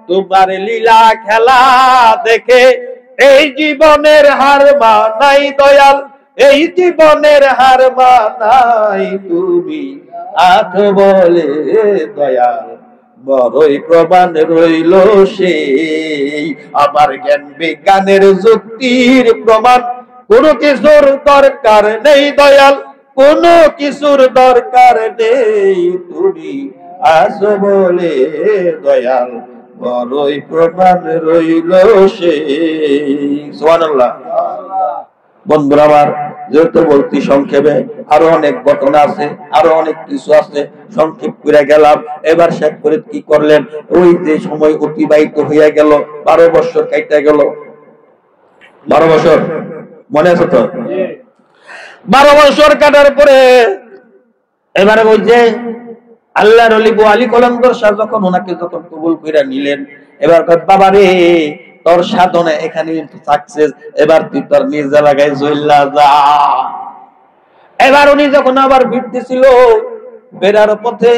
তোমার লীলা খেলা দেখে এই জীবনের হার মানাই দয়াল, এই জীবনের হার মানাই। তুমি আছো বলে দয়াল বড়ই প্রমাণ রইল সেই, আমার জ্ঞান বিজ্ঞানের যুক্তির প্রমাণ কোনো কিছুর দরকার নেই দয়াল, কোনো কিছুর দরকার নেই। তুমি আছো বলে দয়াল বড়ই প্রমাণ রইল সেই। সুবহানাল্লাহ। বন্ধুরা আমার, যেহেতু বলছি সংক্ষেপে, আরো অনেক ঘটনা আছে, আরো অনেক কিছু আছে, সংক্ষেপ করে গেলাম। এবার শেখ ফরিদ কি করলেন, ওই যে সময় অতিবাহিত হইয়া গেল, 12 বছর কাইটা গেল, 12 বছর মনে আছে তো? 12 বছর কাটার পরে এবারে ওই যে আল্লাহর ওলি আলী কলন্দর শাহ যখন ওনাকে যখন কবুল করে নিলেন, এবার বাবা রে তোর সাধনা এখানে সাকসেস, এবার তুই তোর নিজ এলাকায় চইলা যা। এবার উনি যখন আবার ফিরতেছিল বেরার পথে,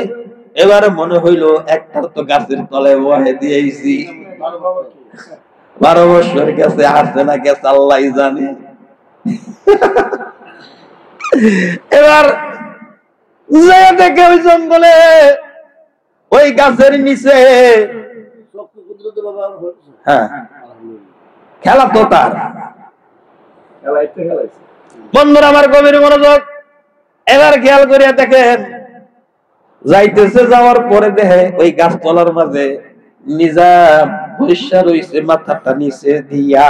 এবারে মনে হইল একটার তো গাছের তলায় বহে দিয়েছি, 12 বছর গেছে, আসছে না গেছে আল্লাহ জানে। এবার দেখে ওই জঙ্গলে ওই গাছের নিচে, হ্যাঁ খেলা তো তার। বন্ধুরা আমার গভীর মনোযোগ, এবার খেয়াল করিয়া দেখেন, যাইতেছে, যাওয়ার পরে দেখে ওই গাছতলার মাঝে নিজাম বৈশা রইছে মাথাটা নিচে দিয়া।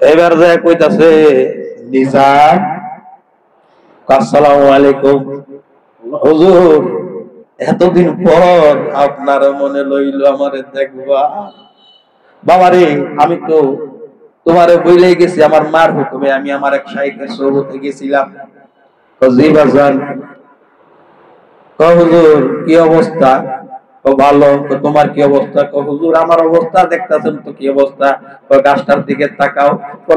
এবার যায় কইতাছে, নিজাম আসসালামু আলাইকুম হুজুর, এতদিন পর আপনার মনে লইল আমারে দেখবা। বাবারে আমি তো তোমারে বইলেই গেছি, আমার মার হুকুমে আমি আমার এক শাইখের সোহবতে গেছিলাম। জি বাজান। হুজুর কি অবস্থা? ভালো। তোমার কি অবস্থা? হুজুর আমার অবস্থা দেখতেছেন তো কি অবস্থা। গাছটার দিকে তাকাও।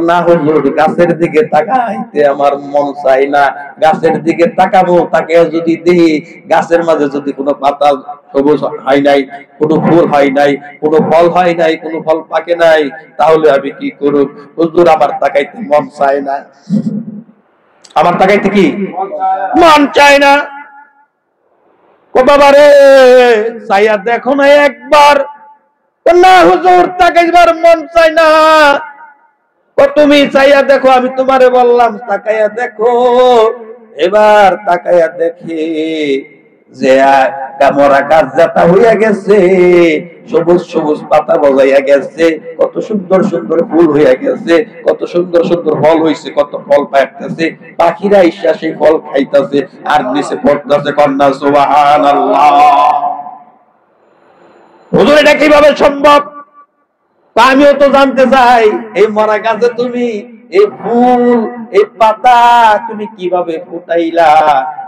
না হুজুর গাছের দিকে তাকাইতে আমার মন চাই না, গাছের দিকে তাকাবো, তাকে যদি দেখি গাছের মাঝে যদি কোনো পাতা সবুজ হয় নাই, কোনো ফুল হয় নাই, কোনো ফল হয় নাই, কোনো ফল পাকে নাই, তাহলে আমি কি করব? হুজুর আমার তাকাইতে মন চায় না। আমার তাকাইতে কি মন চায় না? ও বাবা রে চাইয়া দেখো না একবার। না হুজুর তাকাইবার মন চাই না। ও তুমি চাইয়া দেখো, আমি তোমারে বললাম তাকাইয়া দেখো। এবার তাকাইয়া দেখি যে মরা গাছ যাতা হইয়া গেছে, সবুজ সবুজ পাতা বজাইয়া গেছে, কত সুন্দর সুন্দর ফুল হইয়া গেছে, কত সুন্দর সুন্দর ফল হইছে, কত ফল পাইতেছে, পাখিরা ইসা সেই ফল খাইতেছে, আর নিচে পড়তেছে কন্যা সুবহানাল্লাহ। হুজুর এটা কিভাবে সম্ভব? আমিও তো জানতে চাই, এই মরা গাছে তুমি এই ফুল এই পাতা তুমি কিভাবে ফুটাইলা?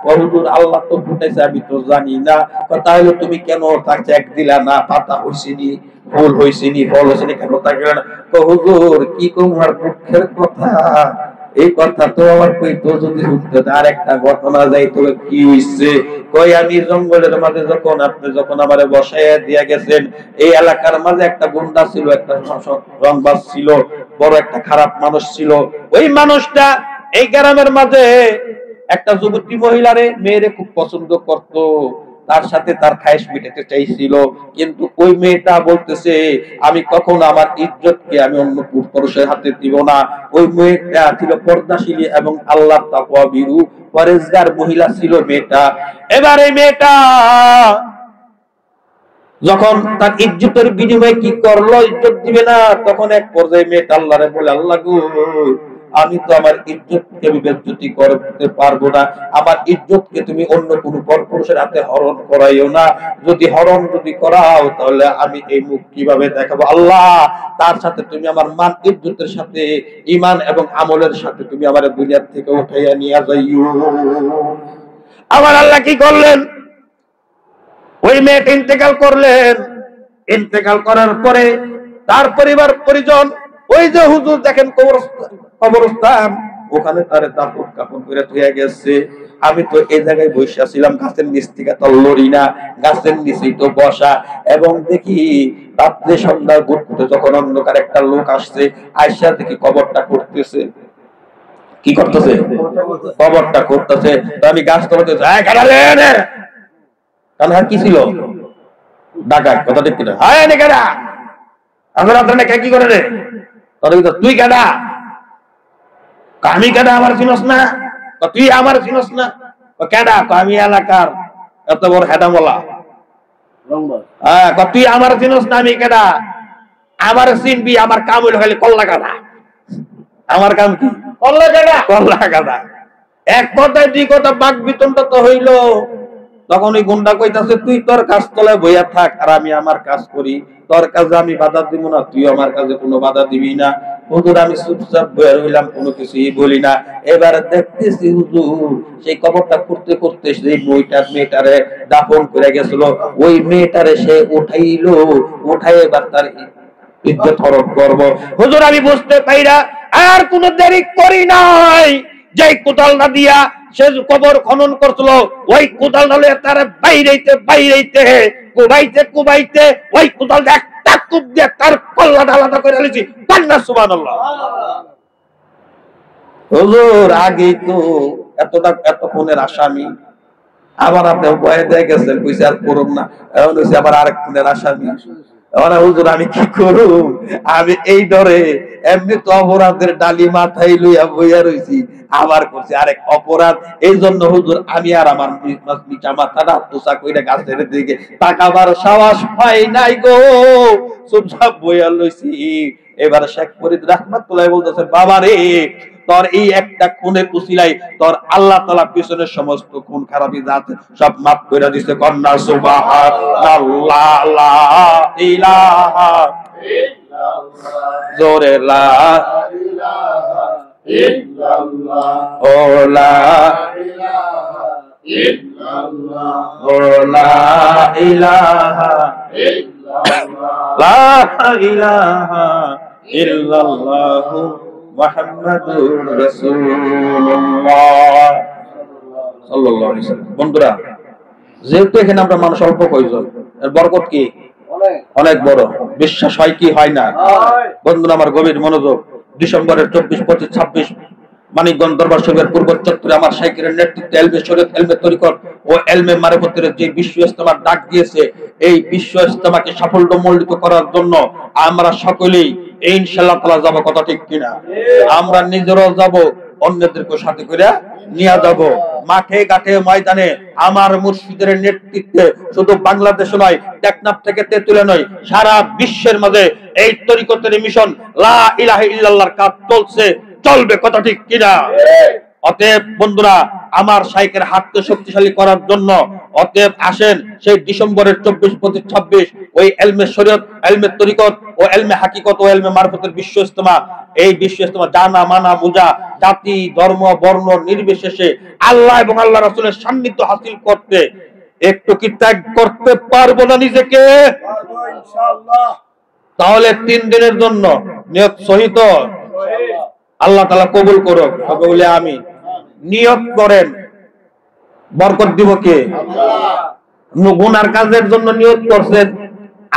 হুজুর আল্লাহ তো ফুটাইছে, আমি তো জানি না। তাহলে তুমি কেন তাকে চেক দিলা না? পাতা হইছিনি, ফুল হইছিনি, ফল হইছিনি, কেন তাকে না? হুজুর কি তোমার দুঃখের কথা, এই কথা তো আমার কইতো যদি শুনতে। আর একটা ঘটনা যাই, তো কি হইছে কই, আমি জঙ্গলের মাঝে যখন আপনি যখন আমারে বসাইয়া দিয়া গেছেন, এই এলাকার মাঝে একটা গুন্ডা ছিল, একটা রংবাজ ছিল, বড় একটা খারাপ মানুষ ছিল। ওই মানুষটা এই গ্রামের মাঝে একটা যুবতী মহিলারে মেয়েরে খুব পছন্দ করত, তার সাথে তার খায়েশ মিটাতে চাইছিল। কিন্তু ওই মেয়েটা বলতেছে আমি কখনো আমার ইজ্জতকে আমি অন্য পুরুষের হাতে দিব না। ওই মেয়েটা ছিল পর্দাশীলী এবং আল্লাহর তাকওয়া ভীরু পরেজগার মহিলা ছিল মেয়েটা। এবার এই মেয়েটা যখন তার ইজ্জতের বিনিময়ে কি করলো, ইজ্জত দিবে না, তখন এক পর্যায়ে মেয়েটা আল্লাহরে বলে, আল্লাহ গো আমি তো আমার ইজ্জতকে বেজ্জতি করতে পারবো না, আমার ইজ্জতকে তুমি অন্য কোনো পরপুরুষের হাতে হরণ করাইও না। যদি হরণ যদি করাও তাহলে আমি এই মুখ কিভাবে দেখাবো? আল্লাহ তার সাথে তুমি আমার মান ইজ্জতের সাথে ঈমান এবং আমলের সাথে তুমি আমার দুনিয়া থেকে উঠাইয়া নিয়ে যাইও। আমার আল্লাহ কি করলেন, ওই মেয়েটা ইন্তেকাল করলেন। ইন্তেকাল করার পরে তার পরিবার পরিজন, ওই যে হুজুর দেখেন কবরস্থান, ওখানে তারে দাফন কাফন করে ধুয়ে গেছে। আমি তো এই জায়গায় বসে ছিলাম, গাছের নিচ থেকে তো লড়ি না, গাছের নিচেই তো বসা। এবং দেখি রাত্রে সন্ধ্যা ঘুরতে যখন অন্ধকার একটা লোক আসছে, আয়সা দেখি কবরটা করতেছে। কি করতেছে? কবরটা করতেছে। তো আমি গাছ তলাতে কি ছিল ডাকাত, কথা ঠিক কিনা? কি করে রে তুই কাটা? আমি কাটা, আমার চিনস না? তুই আমার চিনস না? কেডা? আমি এলাকার এত বড় হেডা বলা। তুই আমার চিনস না? আমি কেডা? আমার চিনবি, আমার কাম হইল খালি কল্লা কাটা। আমার কাম কি? কল্লা কাটা। কল্লা কাটা। এক কথায় দুই কথা বাক বিতনটা তো হইল। তখন ওই গুন্ডা কইতাছে, তুই তোর কাজ তলায় বইয়া থাক, আর আমি আমার কাজ করি। তোর কাজে আমি বাধা দিব না, তুই আমার কাজে কোনো বাধা দিবি না। হুজুর আমি চুপচাপ বইয়া রইলাম, কোনো কিছুই বলি না। এবার দেখতেছি হুজুর সেই কবরটা করতে করতে সেই মেয়েটারে দাফন করে গেছিল, ওই মেয়েটারে সে উঠাইলো। উঠাই এবার তার ইজ্জত হরণ করব। হুজুর আমি বুঝতে পাইরা আর কোনো দেরি করি নাই, যে কোদাল না দিয়া সে কবর খনন করছিল, ওই কোদাল নালে তার বাইরেইতে কুবাইতে ওই কোদাল একটা কুপ দিয়ে তার কল্লাটা আলাদা করে আলিছি। কান্না সুবহানাল্লাহ। হুজুর আগেই তো এতক্ষণের আসামি, আবার আপনি ভয়ে দিয়ে গেছেন, কইছে আর করুন না, এখন হইছে আবার আরেক খুনের আসামি। হুজুর আমি কি করুম? আমি এই ডরে এমনি তো অপরাধের ডালি মাথায় লইয়া বইয়া রইছি, আবার করছি আরেক অপরাধ। এই জন্য হুজুর আমি আর আমার নিচা মাথাটা তোষা কইরা গাছের দিকে তাকাবার সাহস পাই নাই গো, চুপচাপ বইয়া লইছি। এবার শেখ ফরিদ রাহমাতুল্লাহ বলতেছে, বাবা রে তোর এই একটা খুনের উসিলাই তোর আল্লাহ তাআলা পিছনের সমস্ত খুন খারাপি জাত সব মাফ করে দিতে। কন্যা সুবহানাল্লাহ, লা ইলাহা ইল্লাল্লাহ, জোরে লা ইলাহা ইল্লাল্লাহ, ও লা ইলাহা ইল্লাল্লাহ, ও লা ইলাহা ইল্লাল্লাহ, লা ইলাহা ইল্লাল্লাহ মুহাম্মাদুর রাসূলুল্লাহ সাল্লাল্লাহু আলাইহি ওয়াসাল্লাম। বন্ধুরা, যেহেতু এখানে আমরা মানুষ অল্প কয়জন, এর বরকত কি অনেক বড়। বিশ্বাস হয় কি হয় না? বন্ধুরা আমার গভীর মনোযোগ। ডিসেম্বরের 24, 25, 26 মানিকগঞ্জ দরবার শরীফের পূর্ব চত্বরে আমার শাইখের নেতৃত্বে এলমে শরীয়ত, এলমে তরিকত ও এলমে মারিফতের যে বিশ্ব ইজতেমার ডাক দিয়েছে, এই বিশ্ব ইজতেমাকে সাফল্যমণ্ডিত করার জন্য আমরা সকলেই ইনশাআল্লাহ তাআলা যাব। কথা ঠিক কিনা? আমরা নিজেরাও যাব, অন্যদেরকে সাথে করে নিয়ে যাব। মাঠে ঘাটে ময়দানে আমার মুর্শিদের নেতৃত্বে শুধু বাংলাদেশে নয়, টেকনাফ থেকে তেতুলে নয়, সারা বিশ্বের মাঝে এই তরিকতের মিশন লা ইলাহা ইল্লাল্লাহর কাজ চলছে, চলবে। কথা ঠিক কিনা? অতএব বন্ধুরা, আমার শাইখের হাতকে শক্তিশালী করার জন্য অতএব আসেন সেই ডিসেম্বরের 24, 25, 26 ওই এলমে শরীয়ত, এলমে তরিকত ও এলমে হাকিকত ও এলমে মারফতের বিশ্ব ইজতেমা। এই বিশ্ব ইজতেমা জানা মানা বুঝা, জাতি ধর্ম বর্ণ নির্বিশেষে আল্লাহ এবং আল্লাহ রাসূলের সান্নিধ্য হাসিল করতে একটু কি ত্যাগ করতে পারবো না নিজেকে? ইনশাআল্লাহ। তাহলে 3 দিনের জন্য নিয়ত সহিত আল্লাহ তাআলা কবুল করুক। সবাই বলে আমিন। নিয়ত করেন, বরকত দিব কে? আল্লাহ। গুনার কাজের জন্য নিয়ত করছেন,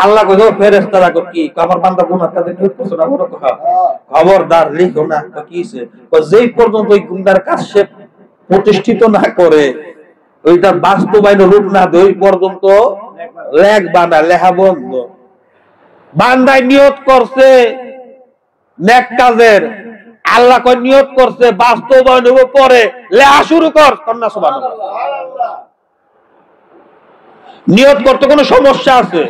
আল্লাহ কইলো ফেরেশতারা কি আমার বান্দা গুনার কাজে নিয়ত করছে না, বড় কথা খবরদার লিখো না। কিছে যেই পর্যন্ত ওই গুনার কাজ সে প্রতিষ্ঠিত না করে, ওইটা বাস্তবায়ন রূপ না দেয়, ওই পর্যন্ত লেখবা না, লেখা বন্ধ। বান্দায় নিয়ত করছে নেক কাজের, আল্লাহ কয় নিয়ত করছে বাস্তবায়ন হবে পরে, লেখা শুরু কর। কন্যা সুবহানাল্লাহ। নিয়ত করতে কোনো সমস্যা আছে?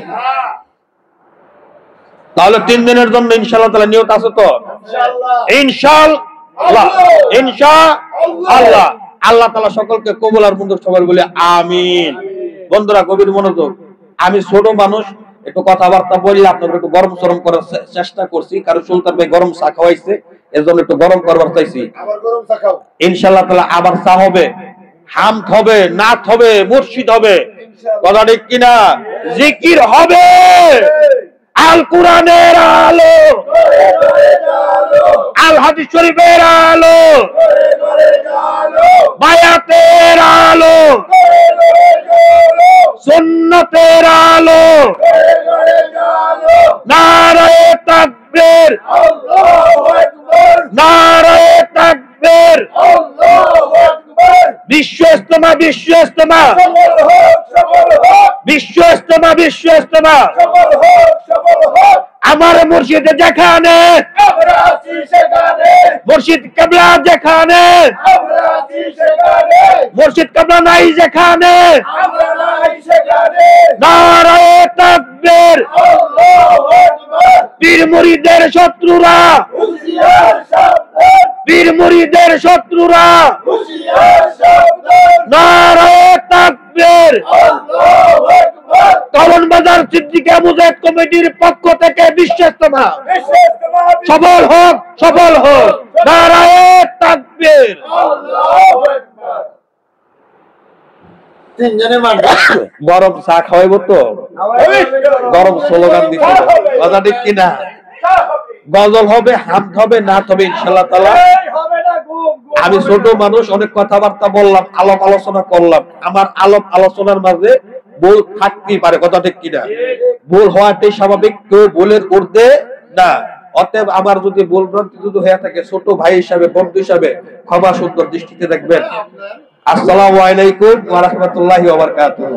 তাহলে 3 দিনের জন্য ইনশাআল্লাহ তাআলা নিয়ত আছে তো? ইনশাআল্লাহ, ইনশাআল্লাহ। আল্লাহ তাআলা সকলকে কবুল আর মঞ্জুর সবাই বলে আমিন। বন্ধুরা গভীর মনোযোগ। আমি ছোট মানুষ, একটু কথাবার্তা বললে আপনাদের একটু গরম সরম করার চেষ্টা করছি, কারণ সুলতান ভাই গরম চা খাওয়াইছে, এজন্য একটু গরম করবার চাইছি। ইনশাআল্লাহ তাআলা আবার চা হবে। হামদ হবে, নাত হবে, মুর্শিদ হবে, কথা ঠিক কিনা? জিকির হবে, আল কোরআনের আলো, আল হাদিস শরীফের আলো, বায়াতের আলো, সুন্নতের আলো, নারায়ে তাকবীর, নারায়ে তাকবীর, বিশ্ব ইস্তেমা, বিশ্ব ইস্তেমা, বিশ্ব ইস্তেমা, বিশ্ব ইস্তেমা। আমার মুর্শিদ যেখানে, মুর্শিদ কিবলা যেখানে, মুর্শিদ কিবলা নাই যেখানে, নারায়ে তাকবীর। পীর মুরিদের শত্রুরা, পীর মুরিদের শত্রুরা, নারায়ে তাকবীর। কারণ বাজার সিদ্দিকী মুজাহিদ কমিটির পক্ষ থেকে বিশ্ব ইস্তেমা সফল হোক, সফল হোক, নারায়ে তাকবীর। গরম চা খাওয়াইব তো, গরম স্লোগান দিতে, কথা ঠিক কিনা? গজল হবে, হামদ হবে, নাত হবে ইনশাআল্লাহ তাআলা। আমি ছোট মানুষ, অনেক কথাবার্তা বললাম, আলাপ আলোচনা করলাম। আমার আলাপ আলোচনার মাঝে ভুল থাকতেই পারে, কথা ঠিক কিনা? ভুল হওয়াটাই স্বাভাবিক, কেউ ভুলের ঊর্ধ্বে না। অতএব আমার যদি ভুল ভ্রান্তি যদি হয়ে থাকে, ছোট ভাই হিসাবে, বন্ধু হিসাবে ক্ষমা সুন্দর দৃষ্টিতে দেখবেন। আসসালামু আলাইকুম ওয়া রাহমাতুল্লাহি ওয়া বারাকাতুহু।